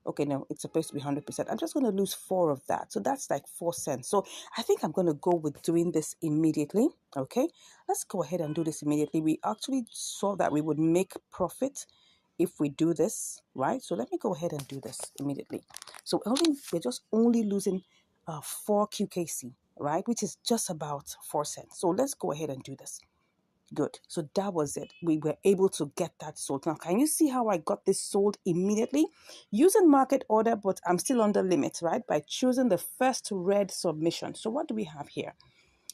okay, no, it's supposed to be 100%. I'm just going to lose 4 of that. So that's like 4 cents. So I think I'm going to go with doing this immediately. Okay, let's go ahead and do this immediately. We actually saw that we would make profit if we do this, right? So let me go ahead and do this immediately. So we're just only losing 4 QKC, right? Which is just about 4 cents. So let's go ahead and do this. Good. So that was it. We were able to get that sold. Now, can you see how I got this sold immediately? Using market order, but I'm still under limit, right? By choosing the first red submission. So what do we have here?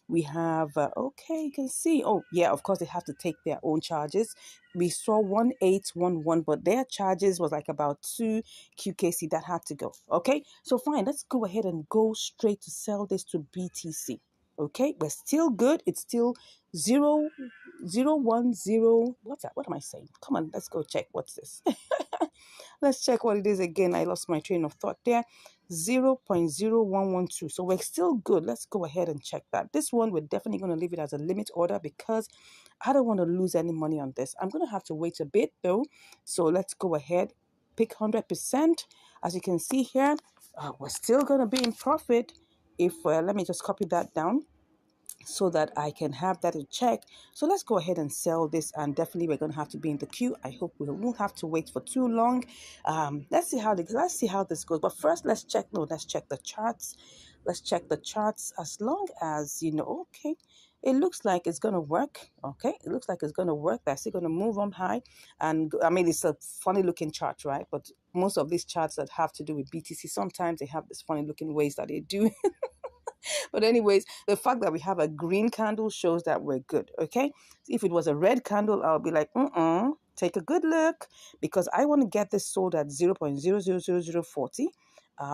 We have, okay, you can see, oh, yeah, of course, they have to take their own charges. We saw 1,811, but their charges was like about 2 QKC that had to go. Okay, so fine, let's go ahead and go straight to sell this to BTC. Okay, we're still good. It's still 0.010. What's that? What am I saying? Come on, let's go check. What's this? Let's check what it is again. I lost my train of thought there. 0.0112. So we're still good. Let's go ahead and check that. This one, we're definitely going to leave it as a limit order because I don't want to lose any money on this. I'm going to have to wait a bit though. So let's go ahead, pick 100%. As you can see here, we're still going to be in profit. If let me just copy that down so that I can have that in check. So let's go ahead and sell this, and definitely we're going to have to be in the queue. I hope we won't have to wait for too long. Let's see how this goes. But first, let's check the charts. Let's check the charts. As long as okay, it looks like it's going to work. Okay, it looks like it's going to work. They're still going to move on high, and I mean it's a funny looking chart, right? But most of these charts that have to do with BTC, sometimes they have this funny looking ways that they do. But anyways, the fact that we have a green candle shows that we're good, okay? If it was a red candle, I'll be like, take a good look, because I want to get this sold at 0.000040.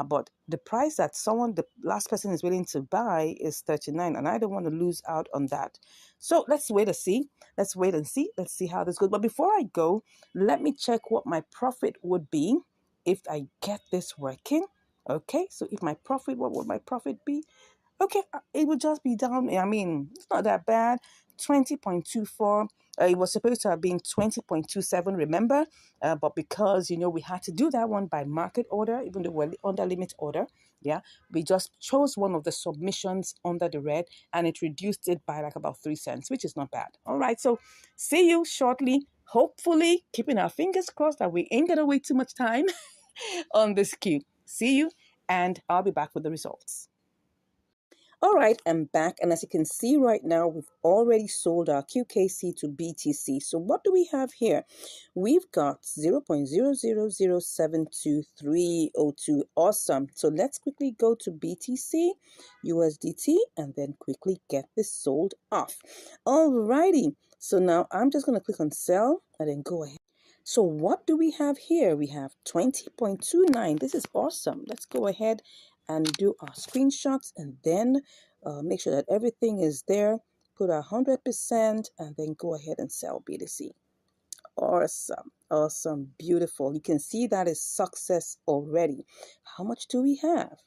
But the price that the last person is willing to buy is 39, and I don't want to lose out on that. So let's wait and see. Let's wait and see. Let's see how this goes. But before I go, let me check what my profit would be if I get this working. Okay, so if my profit, what would my profit be? Okay, it would just be down. I mean, it's not that bad. 20.24. It was supposed to have been 20.27, remember? But because, we had to do that one by market order, even though we're under limit order, yeah, we just chose one of the submissions under the red, and it reduced it by like about 3 cents, which is not bad. All right, so see you shortly. Hopefully, keeping our fingers crossed that we ain't going to wait too much time on this queue. See you, and I'll be back with the results. All right, I'm back, and as you can see right now, we've already sold our QKC to BTC. So what do we have here? We've got 0.000723302. Awesome. So let's quickly go to BTC, USDT, and then quickly get this sold off. All righty. So now I'm just going to click on sell and then go ahead. So what do we have here? We have 20.29. This is awesome. Let's go ahead and do our screenshots and then make sure that everything is there. Put 100% and then go ahead and sell BTC. Awesome. Awesome. Beautiful. You can see that is success already. How much do we have?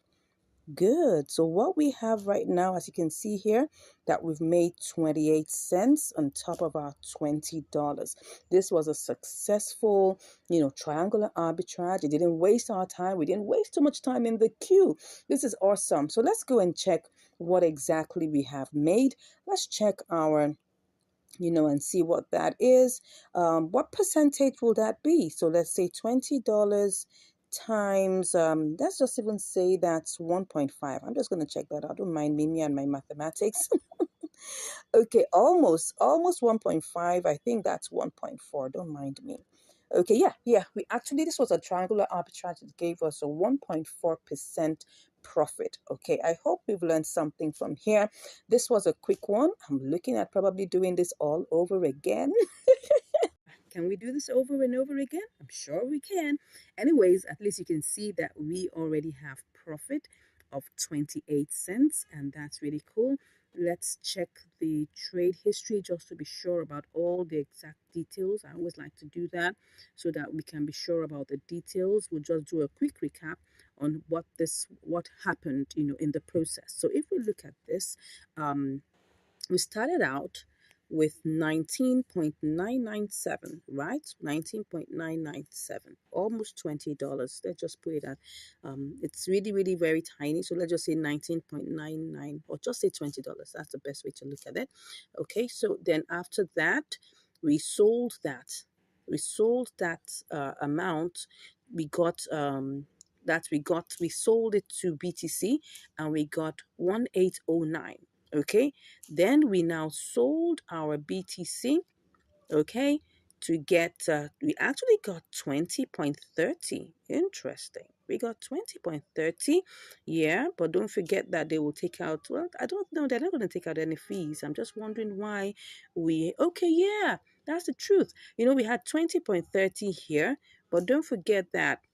Good. So what we have right now, as you can see here, that we've made 28 cents on top of our $20. This was a successful, triangular arbitrage. It didn't waste our time. We didn't waste too much time in the queue. This is awesome. So let's go and check what exactly we have made. Let's check our and see what that is. What percentage will that be? So let's say $20 times, let's just even say that's 1.5. I'm just going to check that out. Don't mind me and my mathematics. Okay, almost 1.5. I think that's 1.4. Don't mind me. Okay, yeah. This was a triangular arbitrage. It gave us a 1.4% profit. Okay, I hope we've learned something from here. This was a quick one. I'm looking at probably doing this all over again. Can we do this over and over again? I'm sure we can. Anyways, at least you can see that we already have profit of 28 cents, and that's really cool. Let's check the trade history just to be sure about all the exact details. I always like to do that so that we can be sure about the details. We'll just do a quick recap on what happened, in the process. So if we look at this, we started out with 19.997, right? 19.997, almost $20. Let's just put it at, it's really, really very tiny. So let's just say 19.99 or just say $20. That's the best way to look at it. Okay, so then after that, we sold that. We sold that amount. We got, we sold it to BTC and we got 1809. Okay, then we now sold our BTC, okay, to get, we actually got 20.30. Interesting. We got 20.30. Yeah, but don't forget that they will take out, well, I don't know, they're not going to take out any fees. I'm just wondering why okay, yeah, that's the truth. We had 20.30 here, but don't forget that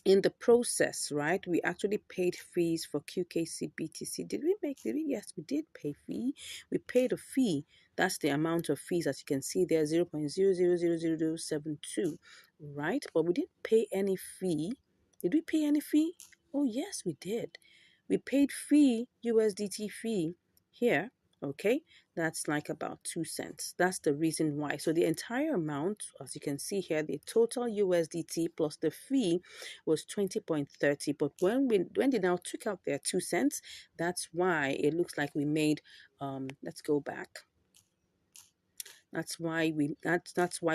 in the process, right, we actually paid fees for QKC BTC. Did we? Yes, we did pay fee. We paid a fee. That's the amount of fees, as you can see there, 0.000072, right? But we didn't pay any fee. Did we pay any fee? Oh, yes, we did. We paid fee, USDT fee here, okay? That's like about 2 cents. That's the reason why. So the entire amount, as you can see here, the total USDT plus the fee was 20.30. But when they now took out their 2 cents, that's why it looks like we made, let's go back. That's why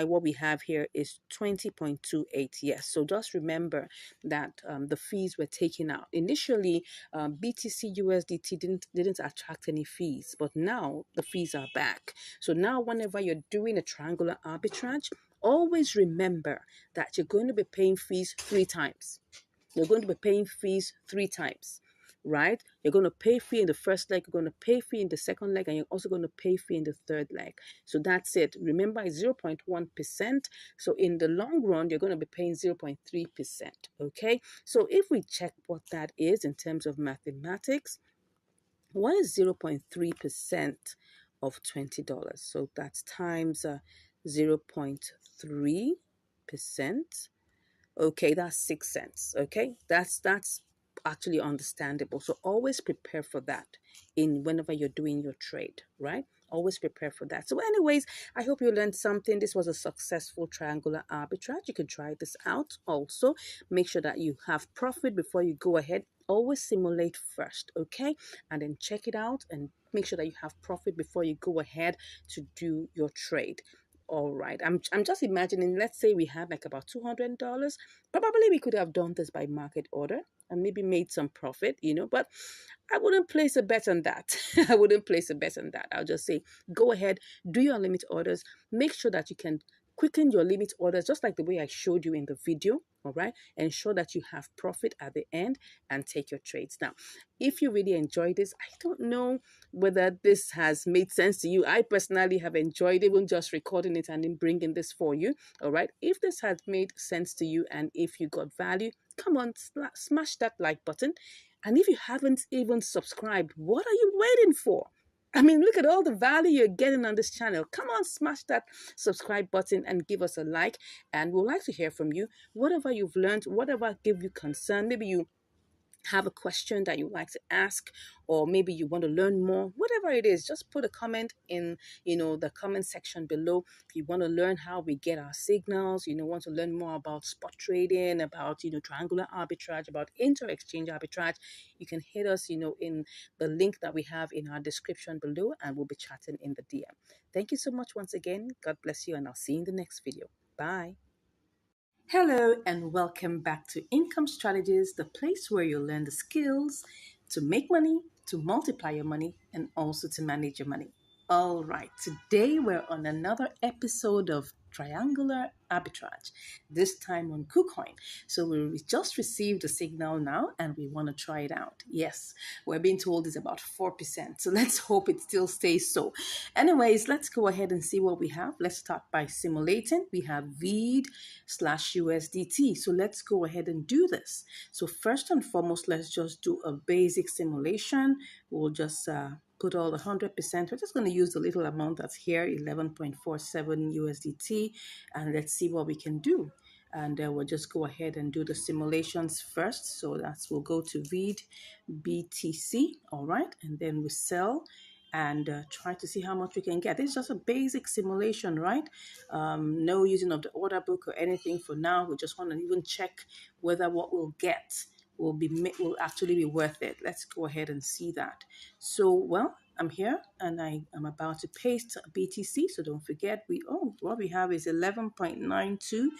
what we have here is 20.28. Yes. So just remember that the fees were taken out. Initially, BTC USDT didn't attract any fees, but now the fees are back. So now whenever you're doing a triangular arbitrage, always remember that you're going to be paying fees 3 times. You're going to be paying fees 3 times, right? You're going to pay fee in the first leg, you're going to pay fee in the second leg, and you're also going to pay fee in the third leg. So that's it. Remember, it's 0.1%. So in the long run, you're going to be paying 0.3%, okay? So if we check what that is in terms of mathematics, what is 0.3% of $20? So that's times 0.3%. Okay, that's 6 cents. Okay, that's actually understandable. So always prepare for that in whenever you're doing your trade, right? Always prepare for that. So anyways, I hope you learned something. This was a successful triangular arbitrage. You can try this out. Also, make sure that you have profit before you go ahead. Always simulate first, okay? And then check it out and make sure that you have profit before you go ahead to do your trade. All right, I'm just imagining, let's say we had like about $200. Probably we could have done this by market order and maybe made some profit, but I wouldn't place a bet on that. I wouldn't place a bet on that. I'll just say, go ahead, do your limit orders. Make sure that you can quicken your limit orders, just like the way I showed you in the video. All right, ensure that you have profit at the end and take your trades. Now, if you really enjoyed this, I don't know whether this has made sense to you. I personally have enjoyed even just recording it and then bringing this for you. All right, if this has made sense to you and if you got value, come on, smash that like button. And if you haven't even subscribed, what are you waiting for? I mean, look at all the value you're getting on this channel. Come on, smash that subscribe button and give us a like. And we'd like to hear from you. Whatever you've learned, whatever give you concern, maybe you have a question that you'd like to ask, or maybe you want to learn more, whatever it is, just put a comment in the comment section below. If you want to learn how we get our signals, want to learn more about spot trading, about triangular arbitrage, about inter-exchange arbitrage, you can hit us in the link that we have in our description below, and we'll be chatting in the DM. Thank you so much once again. God bless you, and I'll see you in the next video. Bye. Hello, and welcome back to Income Strategies, the place where you learn the skills to make money, to multiply your money, and also to manage your money. All right, today we're on another episode of Triangular Arbitrage, this time on KuCoin. So we just received a signal now and we want to try it out. Yes, we're being told it's about 4%. So let's hope it still stays so. Anyways, let's go ahead and see what we have. Let's start by simulating. We have VEED/USDT. So let's go ahead and do this. So first and foremost, let's just do a basic simulation. We'll just put all the 100%. We're just going to use the little amount that's here, 11.47 USDT, and let's see what we can do. And we'll just go ahead and do the simulations first. So we'll go to VEED BTC, all right, and then we sell and try to see how much we can get. This is just a basic simulation, right? No using of the order book or anything for now. We just want to even check whether what we'll get will actually be worth it. Let's go ahead and see that. So, well, I'm here and I am about to paste BTC. So don't forget, what we have is 11.92.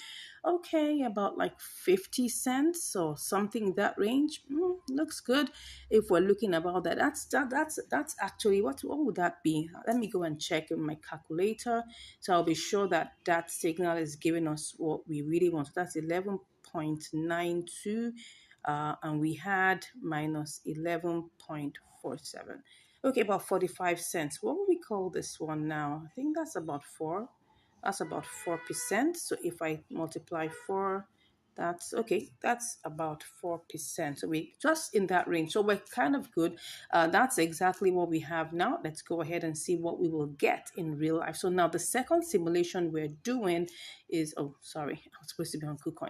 Okay, about like 50 cents or something in that range. Looks good. If we're looking about that, that's actually what would that be? Let me go and check in my calculator. So I'll be sure that that signal is giving us what we really want. So that's 11.92. And we had minus 11.47. Okay, about 45 cents. What would we call this one now? I think that's about 4. That's about 4%. So if I multiply 4, that's okay. That's about 4%. So we just in that range. So we're kind of good. That's exactly what we have now. Let's go ahead and see what we will get in real life. So now the second simulation we're doing is, oh, sorry, I was supposed to be on KuCoin.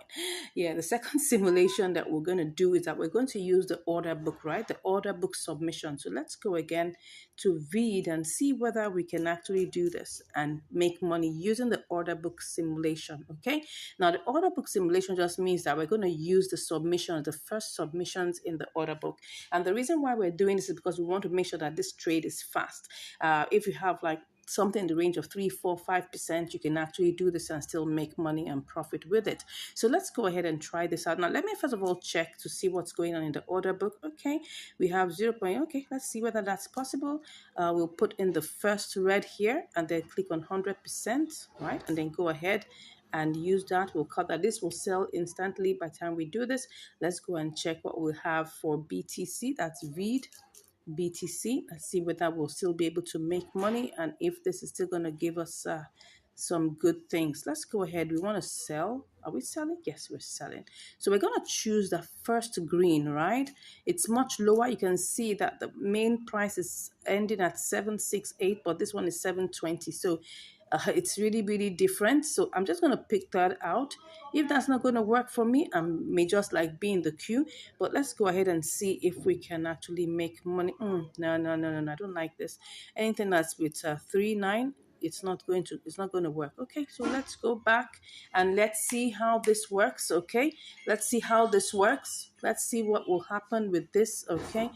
Yeah, the second simulation that we're going to do is that we're going to use the order book, right? The order book submission. So let's go again to VEED and see whether we can actually do this and make money using the order book simulation, okay? Now, the order book simulation just means that we're going to use the submissions, the first submissions in the order book. And the reason why we're doing this is because we want to make sure that this trade is fast. If you have like something in the range of 3, 4, 5%, you can actually do this and still make money and profit with it. So let's go ahead and try this out. Now, let me first of all check to see what's going on in the order book. Okay, we have 0. Okay, let's see whether that's possible. We'll put in the first red here and then click on 100%, right? And then go ahead and use that. We'll cut that. This will sell instantly by the time we do this. Let's go and check what we have for BTC. That's VEED BTC. Let's see whether we'll still be able to make money and if this is still going to give us some good things. Let's go ahead. We want to sell. Are we selling? Yes, we're selling. So we're going to choose the first green, right? It's much lower. You can see that the main price is ending at 768, but this one is 720. So it's really, really different. So I'm just going to pick that out. If that's not going to work for me, I may just like be in the queue. But let's go ahead and see if we can actually make money. No. I don't like this. Anything that's with 3.9, it's not going to work. Okay, so let's go back and let's see how this works. Okay, let's see how this works. Let's see what will happen with this. Okay,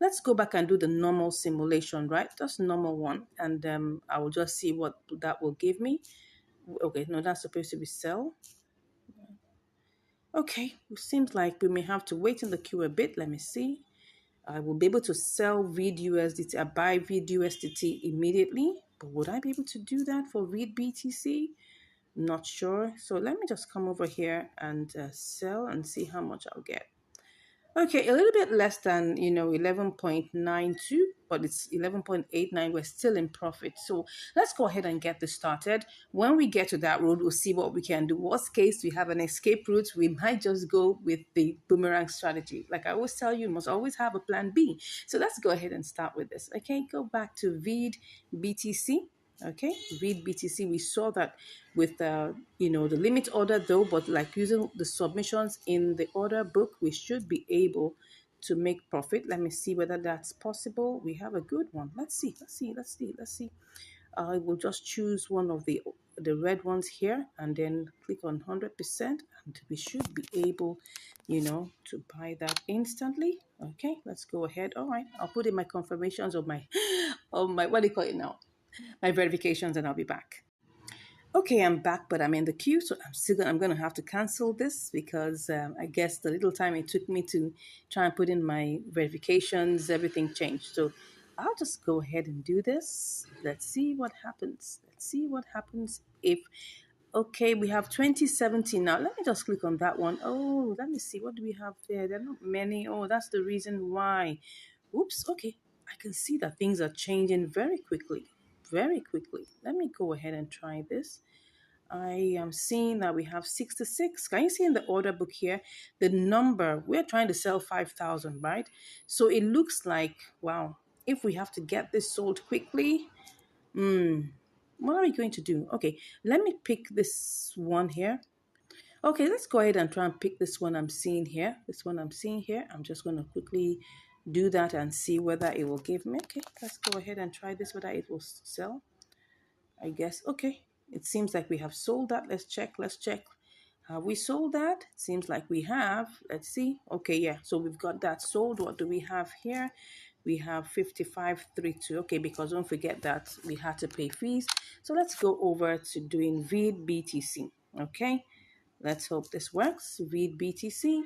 let's go back and do the normal simulation, right? Just normal one, and I will just see what that will give me. Okay, no, that's supposed to be sell. Okay, it seems like we may have to wait in the queue a bit. Let me see. I will be able to sell VEED USDT, buy VEED USDT immediately. But would I be able to do that for read BTC? Not sure. So let me just come over here and sell and see how much I'll get. Okay, a little bit less than, 11.92, but it's 11.89. We're still in profit. So let's go ahead and get this started. When we get to that road, we'll see what we can do. Worst case, we have an escape route. We might just go with the boomerang strategy. Like I always tell you must always have a plan B. So let's go ahead and start with this. Okay, go back to VEED BTC. Okay, read BTC. We saw that with the limit order though, but like using the submissions in the order book, we should be able to make profit. Let me see whether that's possible. We have a good one. Let's see. I will just choose one of the red ones here and then click on 100%, and we should be able, to buy that instantly. Okay, let's go ahead. All right, I'll put in my confirmations of my of my, what do you call it now, my verifications, and I'll be back. Okay, I'm back, but I'm in the queue, so I'm gonna have to cancel this because I guess the little time it took me to try and put in my verifications, everything changed. So I'll just go ahead and do this. Let's see what happens. Let's see what happens if. Okay, we have 2070 now. Let me just click on that one. Oh, let me see. What do we have there? There are not many. Oh, that's the reason why. Oops, okay. I can see that things are changing very quickly. Very quickly. Let me go ahead and try this. I am seeing that we have 66. Can you see in the order book here the number? We're trying to sell 5,000, right? So it looks like, wow, if we have to get this sold quickly, what are we going to do? Okay, let me pick this one here. Okay, let's go ahead and try and pick this one I'm seeing here. This one I'm seeing here. I'm just going to quickly do that and see whether it will give me. Okay, let's go ahead and try this, whether it will sell. I guess. Okay, it seems like we have sold that. Let's check. Let's check. Have we sold that? It seems like we have. Let's see. Okay, yeah. So we've got that sold. What do we have here? We have 55.32. Okay, because don't forget that we had to pay fees. So let's go over to doing VEED BTC. Okay, let's hope this works. VEED BTC.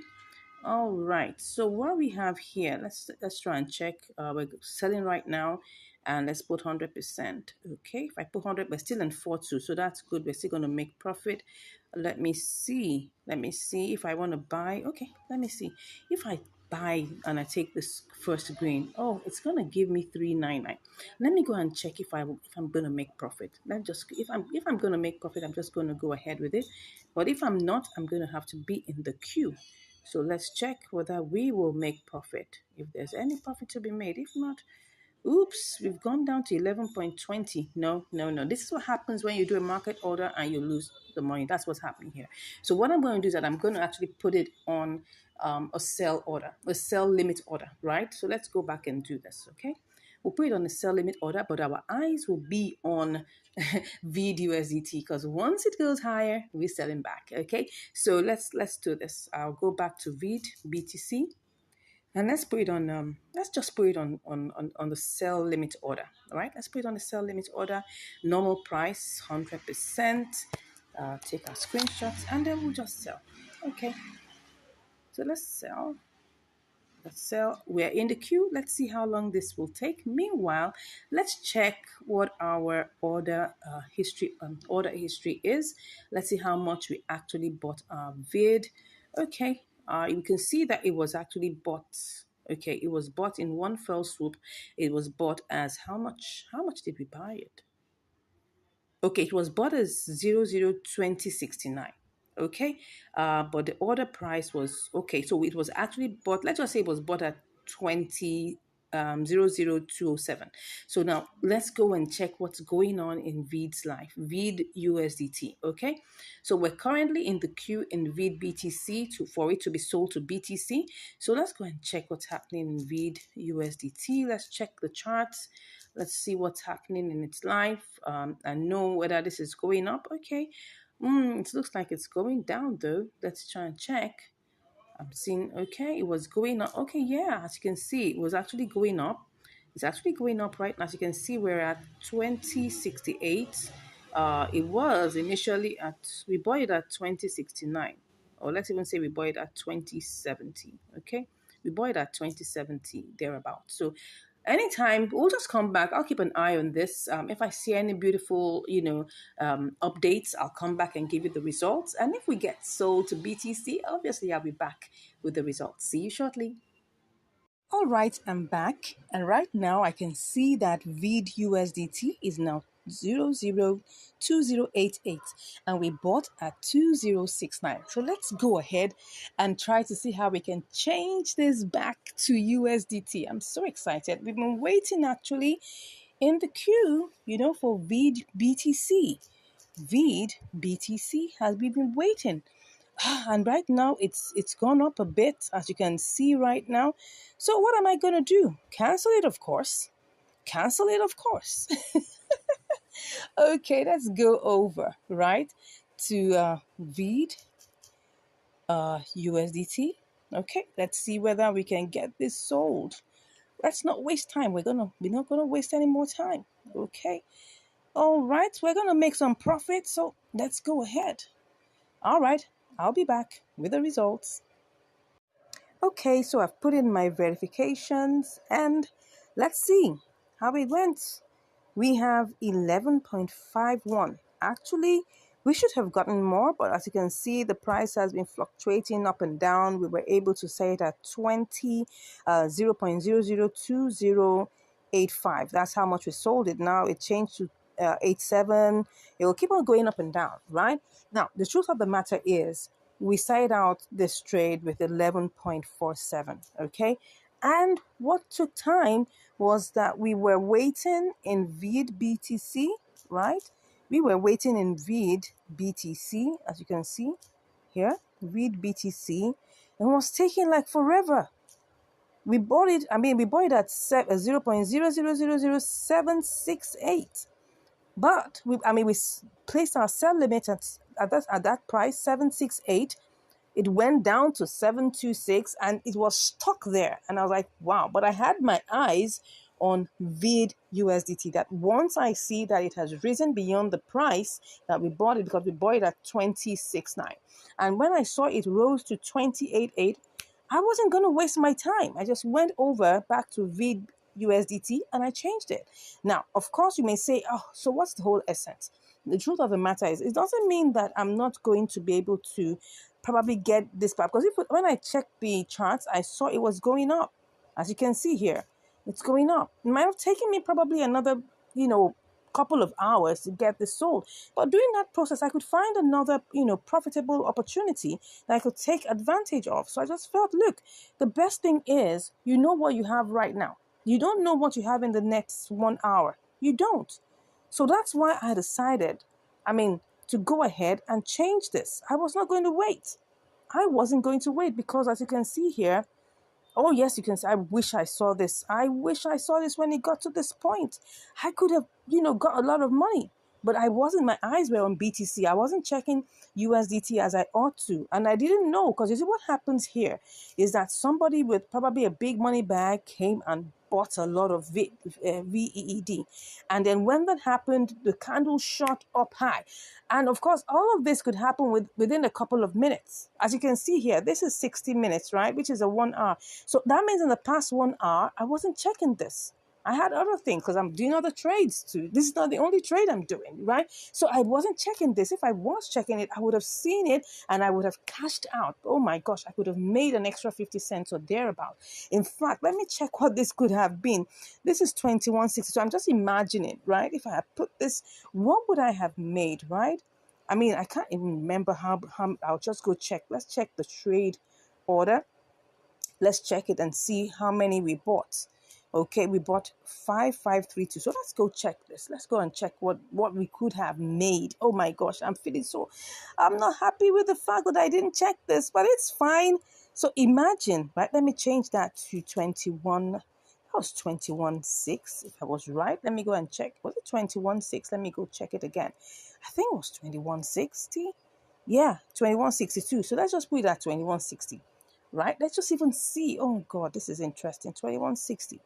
All right. So what we have here, let's try and check. We're selling right now, and let's put 100%. Okay. If I put 100, we're still in 4.2, so that's good. We're still going to make profit. Let me see. Let me see if I want to buy. Okay. Let me see if I buy and I take this first green. Oh, it's gonna give me 399. Let me go and check if I'm gonna make profit. Let just if I'm gonna make profit, I'm just gonna go ahead with it. But if I'm not, I'm gonna have to be in the queue. So let's check whether we will make profit, if there's any profit to be made. If not, oops, we've gone down to 11.20. No, no, no. This is what happens when you do a market order and you lose the money. That's what's happening here. So what I'm going to do is that I'm going to actually put it on a sell order, a sell limit order, right? So let's go back and do this, okay? We'll put it on a sell limit order, but our eyes will be on VEED USDT because once it goes higher, we're selling back, okay? So let's do this. I'll go back to VEED BTC. And let's put it on, let's just put it on the sell limit order. All right, let's put it on the sell limit order. Normal price, 100%. Take our screenshots and then we'll just sell. Okay, so let's sell. Let's sell. We're in the queue. Let's see how long this will take. Meanwhile, let's check what our order history is. Let's see how much we actually bought our vid. Okay, you can see that it was actually bought. Okay, it was bought in one fell swoop. It was bought as how much? How much did we buy it? Okay, it was bought as 002069. Okay, but the order price was okay. So it was actually bought. Let's just say it was bought at 00207. So now let's go and check what's going on in VEED's life, VEED USDT. Okay, so we're currently in the queue in VEED BTC for it to be sold to BTC. So let's go and check what's happening in VEED USDT. Let's check the charts. Let's see what's happening in its life and know whether this is going up. Okay, it looks like it's going down though. Let's try and check. I'm seeing, okay, it was going up. Okay, yeah, as you can see, it was actually going up. It's actually going up right now. As you can see, we're at 2068. It was initially we bought it at 2069. Or let's even say we bought it at 2070. Okay, we bought it at 2070, thereabout. So anytime, we'll just come back. I'll keep an eye on this. If I see any beautiful, updates, I'll come back and give you the results. And if we get sold to BTC, obviously I'll be back with the results. See you shortly. All right, I'm back, and right now I can see that VID USDT is now 002088, and we bought at 2069. So let's go ahead and try to see how we can change this back to USDT. I'm so excited. We've been waiting actually in the queue, for VID BTC. VID BTC has been waiting. And right now it's gone up a bit, as you can see right now. So what am I going to do? Cancel it, of course. Cancel it, of course. Okay, let's go over, right, to VID USDT. Okay, let's see whether we can get this sold. Let's not waste time. We're not gonna waste any more time. Okay. All right, we're gonna make some profit, so let's go ahead. All right, I'll be back with the results. Okay, so I've put in my verifications and let's see how it went. We have 11.51. Actually, we should have gotten more, but as you can see, the price has been fluctuating up and down. We were able to say it at 0.002085. That's how much we sold it. Now it changed to 87. It will keep on going up and down, right? Now, the truth of the matter is, we started out this trade with 11.47, okay? And what took time was that we were waiting in VID BTC, right? We were waiting in VID BTC, as you can see here, VID BTC, and it was taking like forever. We bought it at 0.0000768. But we placed our sell limit at that price, 768. It went down to 726 and it was stuck there. And I was like, wow. But I had my eyes on VID USDT, that once I see that it has risen beyond the price that we bought it, because we bought it at 26.9. And when I saw it rose to 28.8, I wasn't going to waste my time. I just went over back to VID USDT and I changed it. Now, of course, you may say, oh, so what's the whole essence? The truth of the matter is, it doesn't mean that I'm not going to be able to probably get this back, because when I checked the charts, I saw it was going up. As you can see here, it's going up. It might have taken me probably another, couple of hours to get this sold. But during that process, I could find another, profitable opportunity that I could take advantage of. So I just felt, look, the best thing is, you know what you have right now. You don't know what you have in the next 1 hour. You don't. So that's why I decided, to go ahead and change this. I was not going to wait. I wasn't going to wait because, as you can see here, oh yes, you can say, I wish I saw this. I wish I saw this when it got to this point. I could have, got a lot of money. But my eyes were on BTC. I wasn't checking USDT as I ought to. And I didn't know, because you see what happens here is that somebody with probably a big money bag came and bought a lot of VEED. And then when that happened, the candle shot up high. And of course, all of this could happen within a couple of minutes. As you can see here, this is 60 minutes, right? Which is a 1 hour. So that means in the past 1 hour, I wasn't checking this. I had other things because I'm doing other trades too. This is not the only trade I'm doing, right? So I wasn't checking this. If I was checking it, I would have seen it and I would have cashed out. Oh my gosh, I could have made an extra 50 cents or thereabout. In fact, let me check what this could have been. This is 21.60. So I'm just imagining, right? If I had put this, what would I have made, right? I can't even remember how I'll just go check. Let's check the trade order. Let's check it and see how many we bought. Okay, we bought 5532. So let's go check this. Let's go and check what we could have made. Oh my gosh, I'm not happy with the fact that I didn't check this, but it's fine. So imagine, right? Let me change that to 21. That was 21.6. If I was right, let me go and check. Was it 21.6? Let me go check it again. I think it was 21.60. Yeah, 21.62. So let's just put it at 21.60. Right? Let's just even see. Oh God, this is interesting. 21.60.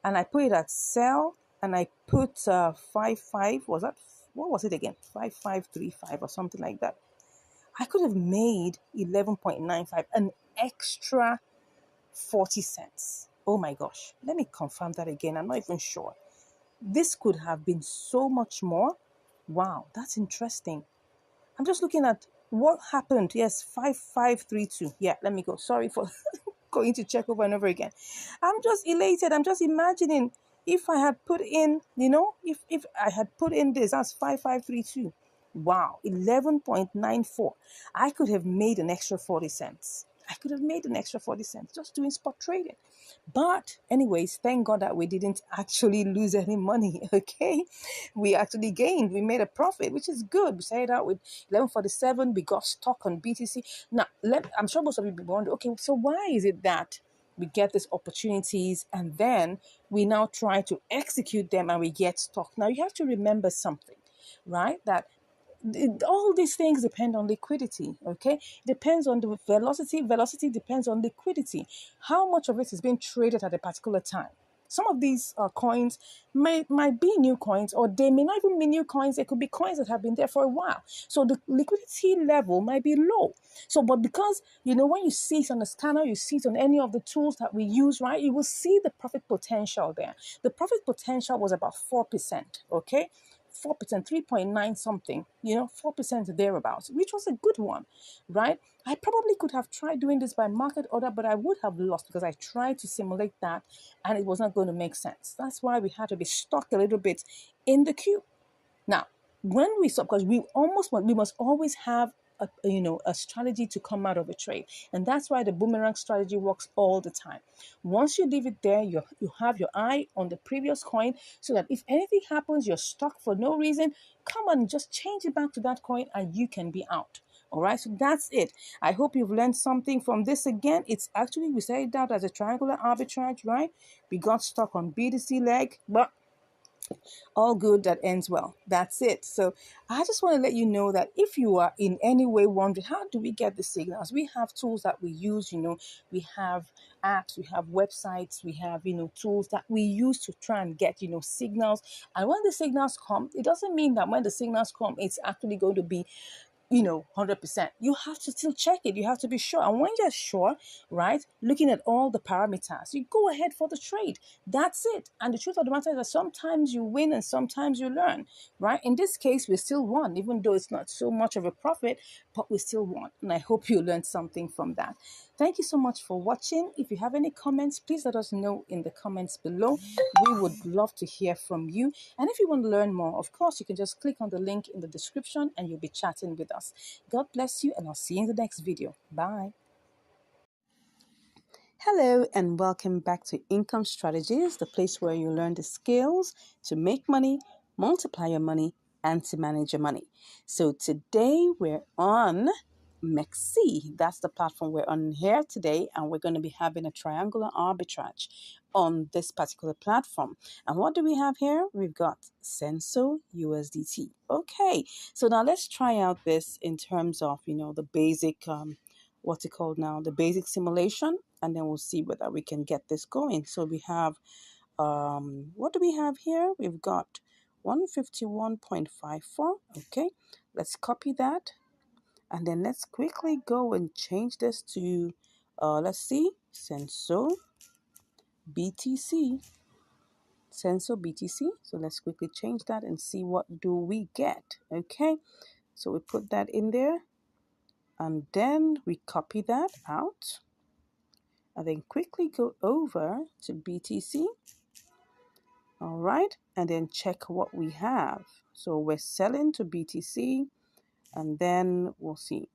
And I put it at sell and I put 55. What was it again? 5535 or something like that. I could have made 11.95, an extra 40 cents. Oh my gosh, let me confirm that again. I'm not even sure. This could have been so much more. Wow, that's interesting. I'm just looking at what happened. Yes, 5532. Yeah, let me go. Sorry for going to check over and over again. I'm just elated. I'm just imagining if I had put in, if I had put in this, that's 5532. Wow, 11.94. I could have made an extra 40 cents. I could have made an extra 40 cents just doing spot trading. But, anyways, thank God that we didn't actually lose any money. Okay, we actually gained. We made a profit, which is good. We started out with 11.47. We got stuck on BTC. Now, I'm sure most of you will be wondering, okay, so why is it that we get these opportunities and then we now try to execute them and we get stuck? Now, you have to remember something, right? That all these things depend on liquidity. Okay, depends on the velocity depends on liquidity, how much of it is being traded at a particular time. Some of these coins might be new coins, or they may not even be new coins. They could be coins that have been there for a while, so the liquidity level might be low. So but because when you see it on the scanner, you see it on any of the tools that we use, right, you will see the profit potential there. The profit potential was about 4%. Okay, 4%, 3.9 something, 4% thereabouts, which was a good one, right? I probably could have tried doing this by market order, but I would have lost because I tried to simulate that and it was not going to make sense. That's why we had to be stuck a little bit in the queue. Now, when we stop, because we must always have a strategy to come out of a trade, and that's why the boomerang strategy works all the time. Once you leave it there, you have your eye on the previous coin, so that if anything happens, you're stuck for no reason, come on, just change it back to that coin and you can be out. All right, so that's it. I hope you've learned something from this. Again, it's actually, we started out as a triangular arbitrage, right? We got stuck on BTC leg, but all good that ends well. That's it. So I just want to let you know that if you are in any way wondering, how do we get the signals? We have tools that we use, we have apps, we have websites, we have, tools that we use to try and get, signals. And when the signals come, it doesn't mean that when the signals come, it's actually going to be 100%. You have to still check it. You have to be sure. And when you're sure, right, looking at all the parameters, you go ahead for the trade. That's it. And the truth of the matter is that sometimes you win and sometimes you learn, right? In this case, we still won, even though it's not so much of a profit, but we still won. And I hope you learned something from that. Thank you so much for watching. If you have any comments, please let us know in the comments below. We would love to hear from you. And if you want to learn more, of course, you can just click on the link in the description and you'll be chatting with us. God bless you, and I'll see you in the next video. Bye. Hello, and welcome back to Income Strategies, the place where you learn the skills to make money, multiply your money, and to manage your money. So today we're on Mexi. That's the platform we're on here today, and we're going to be having a triangular arbitrage on this particular platform. And what do we have here? We've got Senso USDT. Okay, so now let's try out this in terms of the basic what's it called now, the basic simulation, and then we'll see whether we can get this going. So we have what do we have here? We've got 151.54. Okay, let's copy that, and then let's quickly go and change this to let's see, Senso BTC. So let's quickly change that and see what do we get. Okay, so we put that in there, and then we copy that out, and then quickly go over to BTC. All right, and then check what we have. So we're selling to BTC, and then we'll see.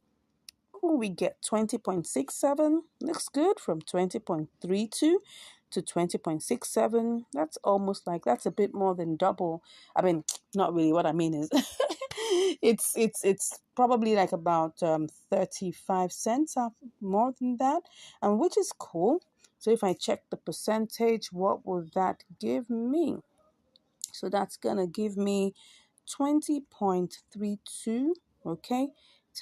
Oh, we get 20.67. Looks good, from 20.32 to 20.67. That's almost like, that's a bit more than double. I mean, not really. What I mean is it's probably like about 35 cents more than that, and which is cool. So if I check the percentage, what will that give me? So that's gonna give me 20.32. Okay,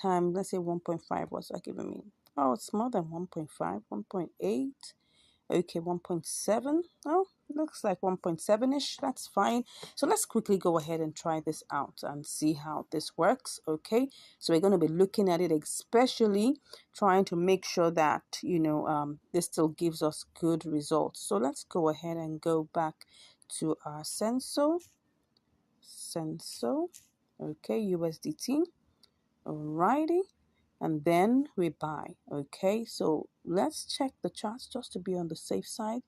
time, let's say 1.5. What's that giving me? Oh, it's more than 1.5, 1.8. Okay, 1.7. Oh, looks like 1.7-ish. That's fine. So let's quickly go ahead and try this out and see how this works. Okay, so we're going to be looking at it, especially trying to make sure that this still gives us good results. So let's go ahead and go back to our Senso. Okay, USDT. Alrighty, and then we buy. Okay, so let's check the charts just to be on the safe side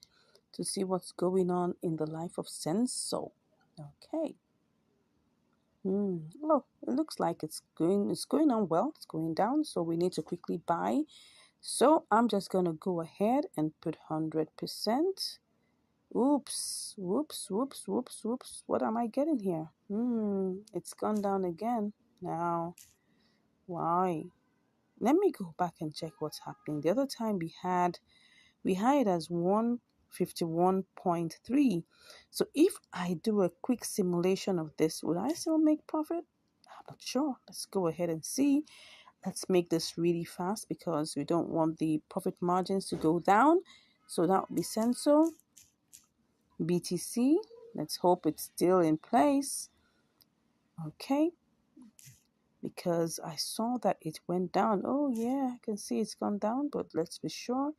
to see what's going on in the life of Senso. Okay. Oh, it looks like it's going on well. It's going down, so we need to quickly buy. So I'm just gonna go ahead and put 100%. Oops, whoops, whoops, whoops, whoops. What am I getting here? It's gone down again. Now, why? Let me go back and check what's happening. The other time we had it as 151.3. So if I do a quick simulation of this, would I still make profit? I'm not sure. Let's go ahead and see. Let's make this really fast because we don't want the profit margins to go down. So that would be Senso, BTC. Let's hope it's still in place. Okay, because I saw that it went down. Oh yeah, I can see it's gone down, but let's be sure.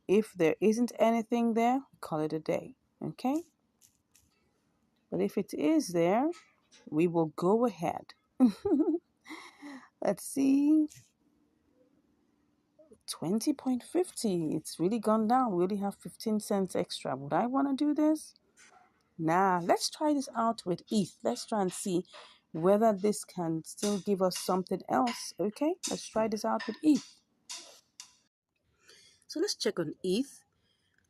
If there isn't anything there, call it a day. Okay, but if it is there, we will go ahead. Let's see. 20.50. It's really gone down. We only have 15 cents extra. Would I want to do this? Nah, let's try this out with ETH. Let's try and see whether this can still give us something else. Okay, let's try this out with ETH. So let's check on ETH.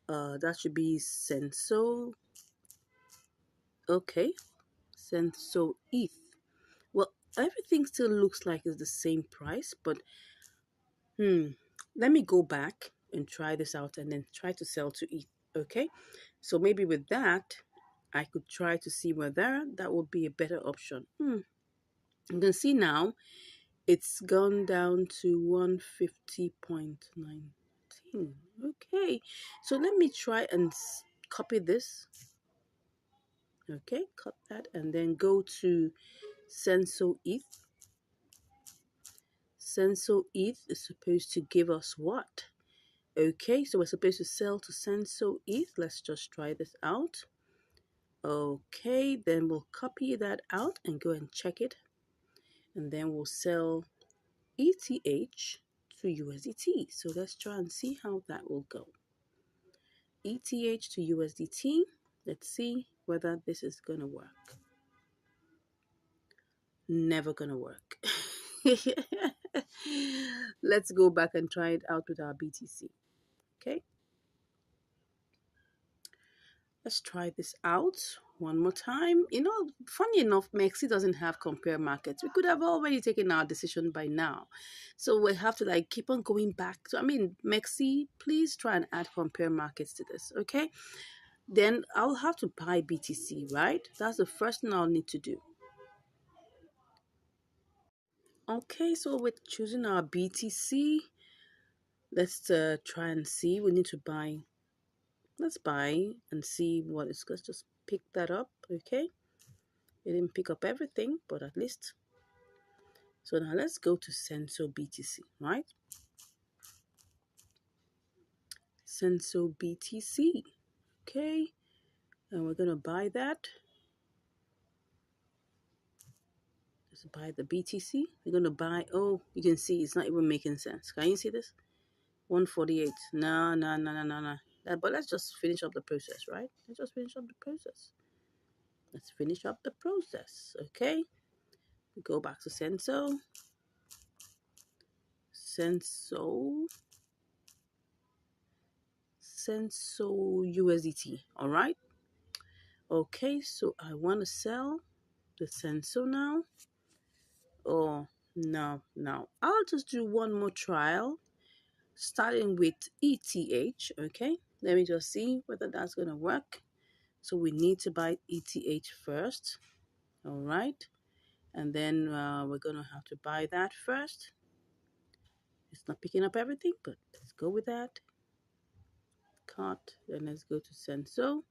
That should be Senso. Okay, Senso ETH. Well, everything still looks like it's the same price, but let me go back and try this out and then try to sell to ETH. Okay, so maybe with that, I could try to see whether that would be a better option. You can see now it's gone down to 150.19. Okay, so let me try and copy this. Okay, cut that and then go to Senso ETH. Senso ETH is supposed to give us what? Okay, so we're supposed to sell to Senso ETH. Let's just try this out. Okay, then we'll copy that out and go and check it. And then we'll sell ETH to USDT. So let's try and see how that will go. ETH to USDT. Let's see whether this is going to work. Never going to work. Let's go back and try it out with our BTC. Okay. Let's try this out one more time. Funny enough, Mexi doesn't have compare markets. We could have already taken our decision by now. So we have to keep on going back. So Mexi, please try and add compare markets to this, okay? Then I'll have to buy BTC, right? That's the first thing I'll need to do. Okay, so we're choosing our BTC. Let's try and see. We need to buy. Let's buy and see what is. Let's just pick that up, okay? It didn't pick up everything, but at least. So now let's go to Senso BTC, right? Senso BTC, okay? And we're going to buy that. Just buy the BTC. We're going to buy, oh, you can see it's not even making sense. Can you see this? 148. No, no, no, no, no, no. But let's just finish up the process, right? Let's just finish up the process. Let's finish up the process, okay? Go back to Senso. Senso USDT, all right? Okay, so I want to sell the Senso now. Oh, no. I'll just do one more trial, starting with ETH, okay? Let me just see whether that's going to work. So we need to buy ETH first, all right? And then we're going to have to buy that first. It's not picking up everything, but let's go with that. Cut, then let's go to Senso.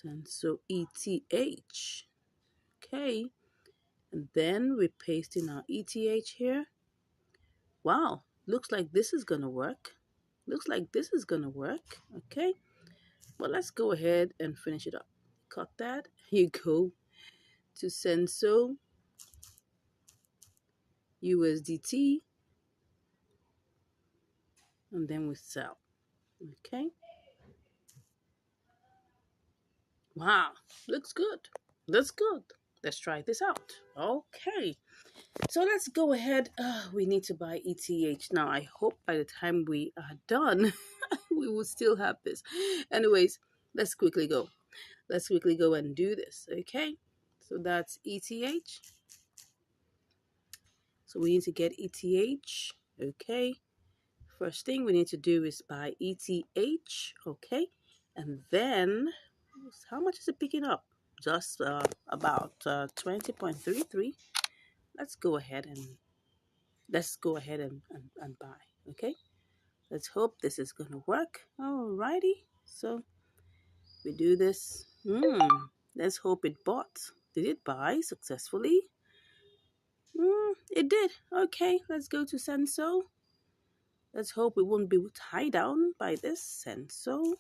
And so ETH. Okay. And then we paste in our ETH here. Wow. Looks like this is going to work. Looks like this is going to work. Okay. Well, let's go ahead and finish it up. Cut that. Here you go to Senso USDT. And then we sell. Okay. Wow. Looks good. Looks good. Let's try this out. Okay. So let's go ahead. We need to buy ETH. Now, I hope by the time we are done, we will still have this. Anyways, let's quickly go. Let's quickly go and do this. Okay. So that's ETH. So we need to get ETH. Okay. First thing we need to do is buy ETH. Okay. And then, how much is it picking up? Just about 20.33. Let's go ahead and buy. Okay. Let's hope this is gonna work. Alrighty. So we do this. Let's hope it bought. Did it buy successfully? It did. Okay. Let's go to Senso. Let's hope we won't be tied down by this. Senso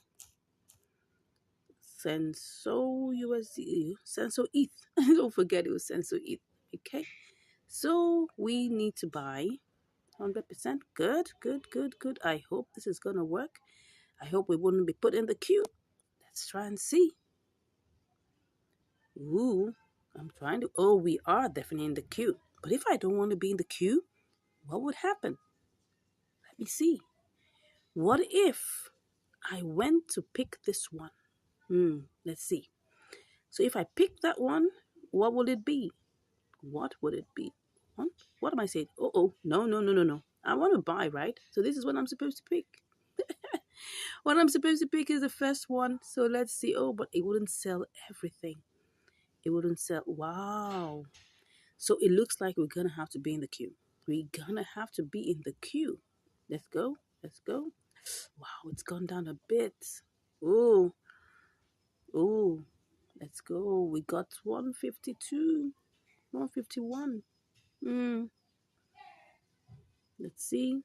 USD. Senso ETH. Don't forget it was Senso ETH. Okay. So we need to buy 100%. Good, good, good, good. I hope this is gonna work. I hope we wouldn't be put in the queue. Let's try and see. Ooh, I'm trying to. Oh, we are definitely in the queue. But if I don't want to be in the queue, what would happen? Let me see. What if I went to pick this one? Let's see. So if I pick that one, what would it be? What would it be? What am I saying? No, no, no, no, no. I want to buy, right? So this is what I'm supposed to pick. What I'm supposed to pick is the first one. So let's see. Oh, but it wouldn't sell everything. It wouldn't sell. Wow. So it looks like we're going to have to be in the queue. We're going to have to be in the queue. Let's go. Let's go. Wow, it's gone down a bit. Oh, oh. Let's go. We got 152, 151. Let's see.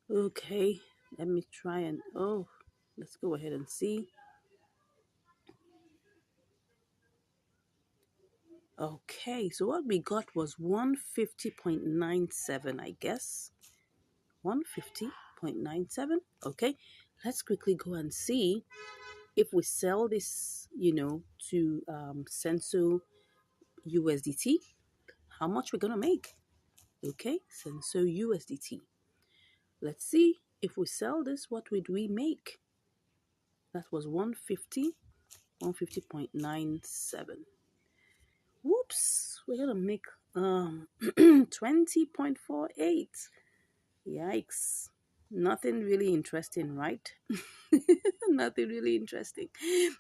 Okay. Let me try and, let's go ahead and see. Okay, so what we got was 150.97, I guess. 150.97. Okay, let's quickly go and see if we sell this, to Senso USDT, how much we're gonna make. Okay, Senso USDT. Let's see if we sell this, what would we make? That was 150, 150.97. Whoops, we're gonna make 20.48. Yikes. Nothing really interesting, right? Nothing really interesting.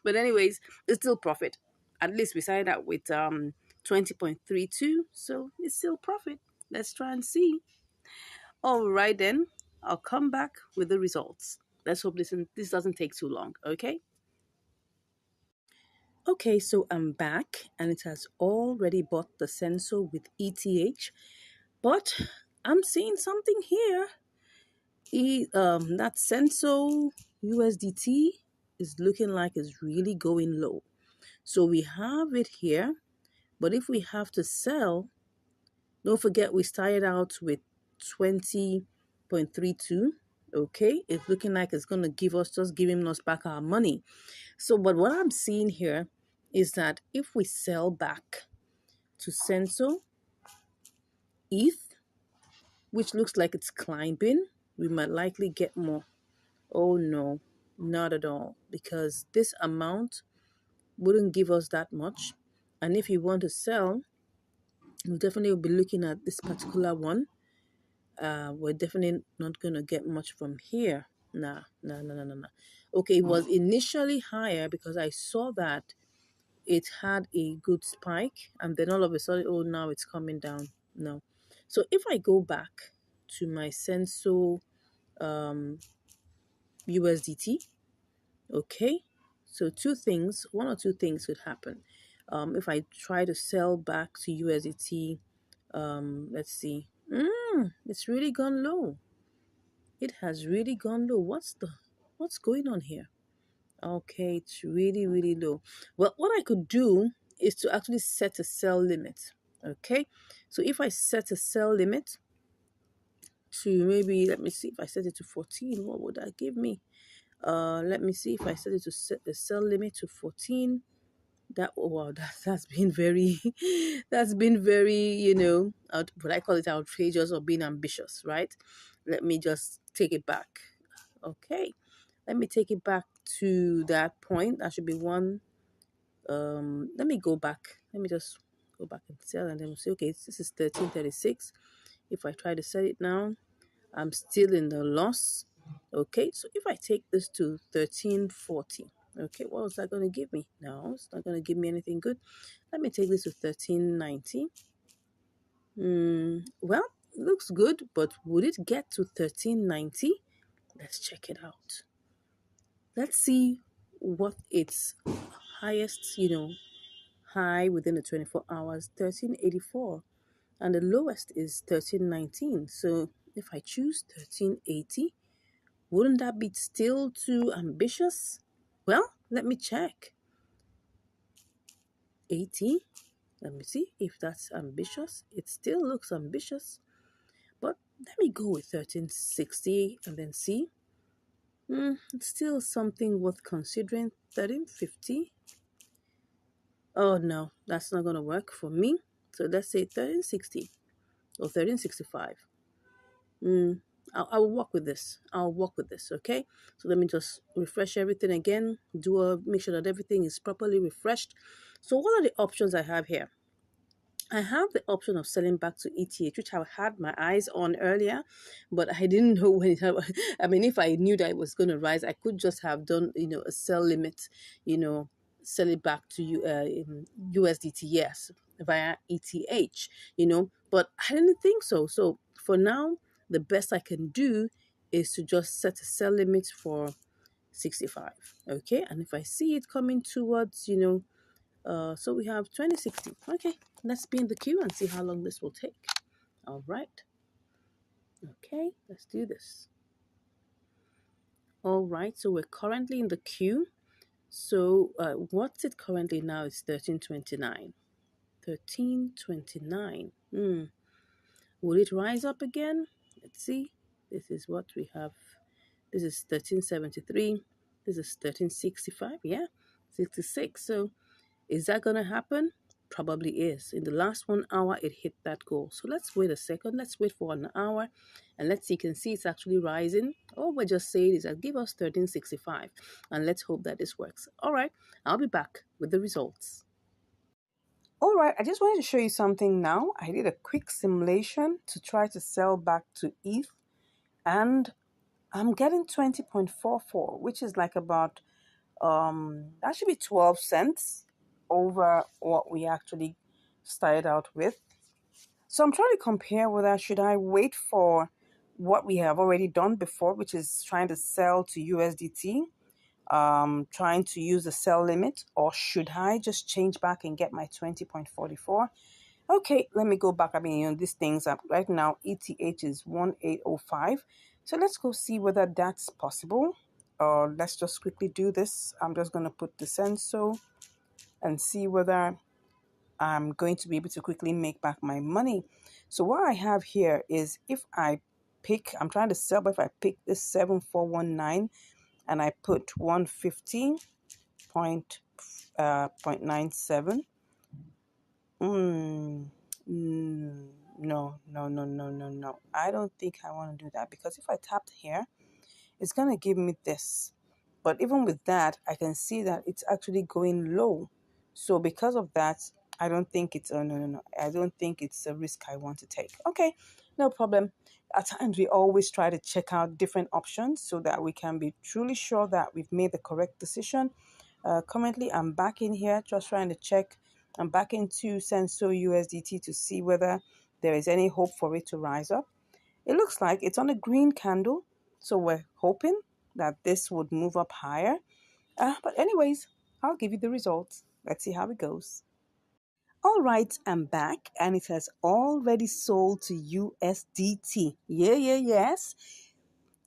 But anyways, it's still profit. At least we started out with 20.32, so it's still profit. Let's try and see. All right then, I'll come back with the results. Let's hope this doesn't take too long, okay? Okay, so I'm back and it has already bought the sensor with ETH, but I'm seeing something here. That sensor USDT is looking like it's really going low. So we have it here, but if we have to sell, don't forget we started out with 20.32. Okay, it's looking like it's gonna giving us back our money. So, but what I'm seeing here is that if we sell back to Senso ETH, which looks like it's climbing, we might likely get more. Oh no, not at all, because this amount wouldn't give us that much. And if you want to sell, we definitely will be looking at this particular one. We're definitely not going to get much from here. Nah. Okay, it was initially higher because I saw that it had a good spike and then all of a sudden, oh, now it's coming down. No. So if I go back to my Senso USDT, Okay, so one or two things could happen. If I try to sell back to USDT, let's see. It's really gone low. It has really gone low. What's going on here? Okay, it's really, really low. Well, what I could do is to actually set a sell limit. Okay, so if I set a sell limit to maybe, let me see, if I set it to 14, what would that give me? Let me see if I set it to set the sell limit to 14. That, oh wow, that's been very that's been very, what I call it, outrageous or being ambitious, right? Let me just take it back. Okay, let me take it back to that point. That should be one. Let me go back. Let me just go back and sell, and then we'll say, okay, this is 1336. If I try to sell it now, I'm still in the loss. Okay, so if I take this to 1340, okay, what was that going to give me? No, it's not going to give me anything good. Let me take this to 1390. Well, looks good, but would it get to 1390? Let's check it out. Let's see what its highest, high within the 24 hours, 1384. And the lowest is 1319. So if I choose 1380, wouldn't that be still too ambitious? Well, let me check. 80. Let me see if that's ambitious. It still looks ambitious. But let me go with 1360 and then see. It's still something worth considering. 1350. Oh no, that's not going to work for me. So let's say 1360 or 1365. I'll work with this. I'll work with this, okay? So let me just refresh everything again. Make sure that everything is properly refreshed. So what are the options I have here? I have the option of selling back to ETH, which I had my eyes on earlier, but I didn't know when it. I mean, if I knew that it was going to rise, I could just have done, a sell limit, sell it back to you in USDT, yes, via ETH, but I didn't think so. So for now, the best I can do is to just set a sell limit for 65. Okay, and if I see it coming towards, so we have 2060. Okay, let's be in the queue and see how long this will take. All right. Okay, let's do this. All right, so we're currently in the queue. So what's it currently now? It's 1329. 1329. Will it rise up again? Let's see. This is what we have. This is 1373. This is 1365. Yeah, 66. So is that going to happen? Probably is. In the last 1 hour, it hit that goal. So let's wait a second. Let's wait for an hour and let's see. You can see it's actually rising. All we're just saying is that give us 1365 and let's hope that this works. All right, I'll be back with the results. All right, I just wanted to show you something now. I did a quick simulation to try to sell back to ETH and I'm getting 20.44, which is like about that should be 12 cents over what we actually started out with. So I'm trying to compare whether should I wait for what we have already done before, which is trying to sell to USDT, trying to use the sell limit, or should I just change back and get my 20.44? Okay, let me go back. I mean, these things are right now, ETH is 1805. So let's go see whether that's possible. Let's just quickly do this. I'm just going to put the Senso and see whether I'm going to be able to quickly make back my money. So what I have here is if I pick, I'm trying to sell, but if I pick this 7419 and I put 150.97, no. I don't think I want to do that because if I tap here, it's going to give me this. But even with that, I can see that it's actually going low. So because of that, I don't think it's, no. I don't think it's a risk I want to take. Okay, no problem. At times, we always try to check out different options so that we can be truly sure that we've made the correct decision. Currently, I'm back in here just trying to check. I'm back into Senso USDT to see whether there is any hope for it to rise up. It looks like it's on a green candle, so we're hoping that this would move up higher. But anyways, I'll give you the results. Let's see how it goes. All right, I'm back and it has already sold to USDT. Yes.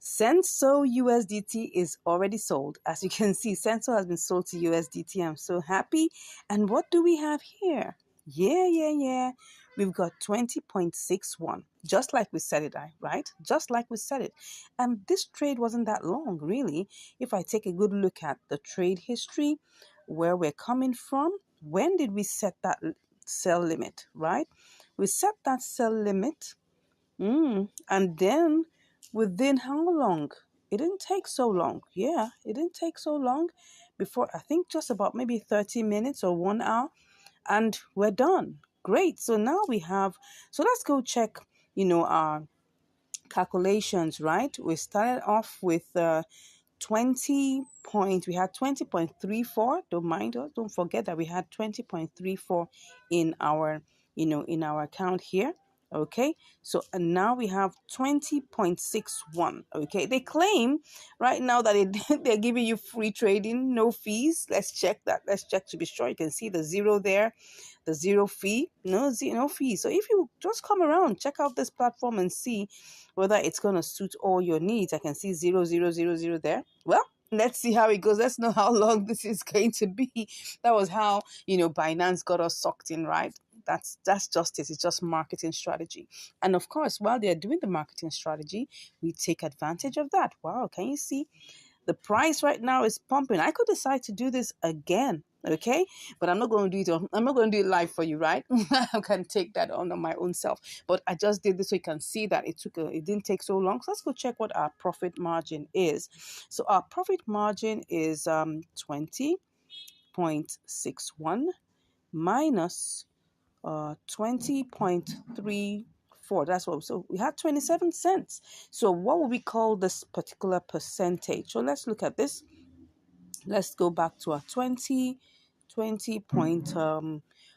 Senso USDT is already sold. As you can see, Senso has been sold to USDT. I'm so happy. And what do we have here? Yeah. We've got 20.61, just like we said it, right? Just like we said it. And this trade wasn't that long, really. If I take a good look at the trade history, where we're coming from, when did we set that sell limit, right? We set that sell limit. And then within how long? It didn't take so long. Yeah, it didn't take so long before, I think just about maybe 30 minutes or 1 hour, and we're done. Great. So now we have, so let's go check, our calculations, right? We started off with 20.34. Don't mind us, don't forget that we had 20.34 in our in our account here. Okay, so and now we have 20.61. Okay, they claim right now that they're giving you free trading, no fees. Let's check that. Let's check to be sure. You can see the zero there, the zero fee, no fee. So if you just come around, check out this platform and see whether it's going to suit all your needs. I can see 0.000 there. Well, let's see how it goes. Let's know how long this is going to be. That was how, Binance got us sucked in, right? That's just it. It's just marketing strategy. And of course, while they're doing the marketing strategy, we take advantage of that. Wow, can you see? The price right now is pumping. I could decide to do this again, okay? But I'm not going to do it. I'm not going to do it live for you, right? I can take that on my own self. But I just did this so you can see that it didn't take so long. So let's go check what our profit margin is. So our profit margin is 20.61 minus 20.34. That's what. So we had 27 cents. So what would we call this particular percentage? So let's look at this. Let's go back to our 20 point.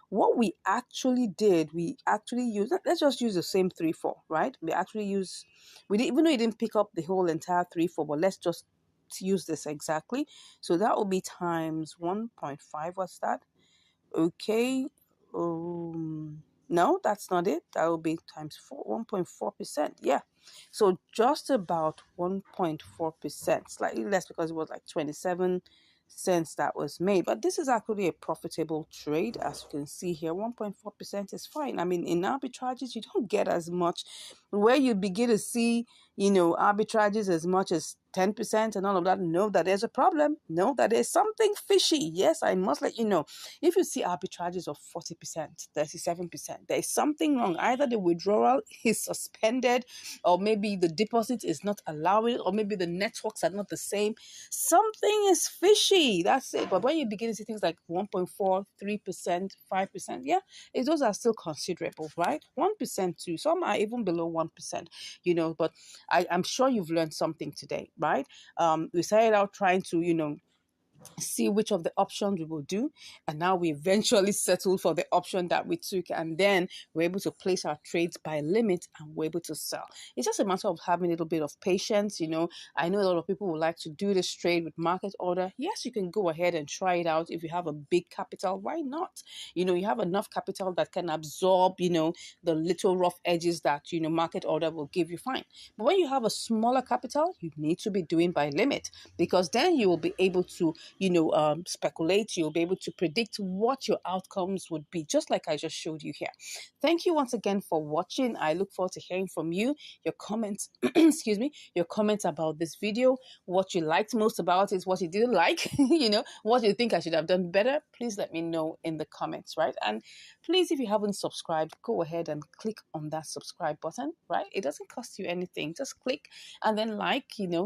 What we actually did, we actually used. Let's just use the same 3-4, right? We didn't, even though you didn't pick up the whole entire 3-4, but let's just use this exactly. So that will be times 1.5. What's that? Okay. No, that's not it. That will be times 1.4%. Yeah. So just about 1.4%, slightly less because it was like 27 cents that was made. But this is actually a profitable trade. As you can see here, 1.4% is fine. I mean, in arbitrages, you don't get as much. Where you begin to see, arbitrages as much as 10% and all of that, know that there's a problem. Know that there's something fishy. Yes, I must let you know. If you see arbitrages of 40%, 37%, there is something wrong. Either the withdrawal is suspended, or maybe the deposit is not allowing, or maybe the networks are not the same. Something is fishy. That's it. But when you begin to see things like 1.4, 3%, 5%, yeah, those are still considerable, right? 1% too. Some are even below 1%, but I'm sure you've learned something today, right? We started out trying to, see which of the options we will do, and now we eventually settled for the option that we took, and then we're able to place our trades by limit and we're able to sell. It's just a matter of having a little bit of patience. I know a lot of people would like to do this trade with market order. Yes, you can go ahead and try it out. If you have a big capital, why not? You have enough capital that can absorb the little rough edges that market order will give you, fine. But when you have a smaller capital, you need to be doing by limit, because then you will be able to speculate. You'll be able to predict what your outcomes would be, just like I just showed you here. Thank you once again for watching. I look forward to hearing from you, your comments, excuse me, your comments about this video, what you liked most about it, what you didn't like, what you think I should have done better. Please let me know in the comments, right? And please, if you haven't subscribed, go ahead and click on that subscribe button, right? It doesn't cost you anything. Just click and then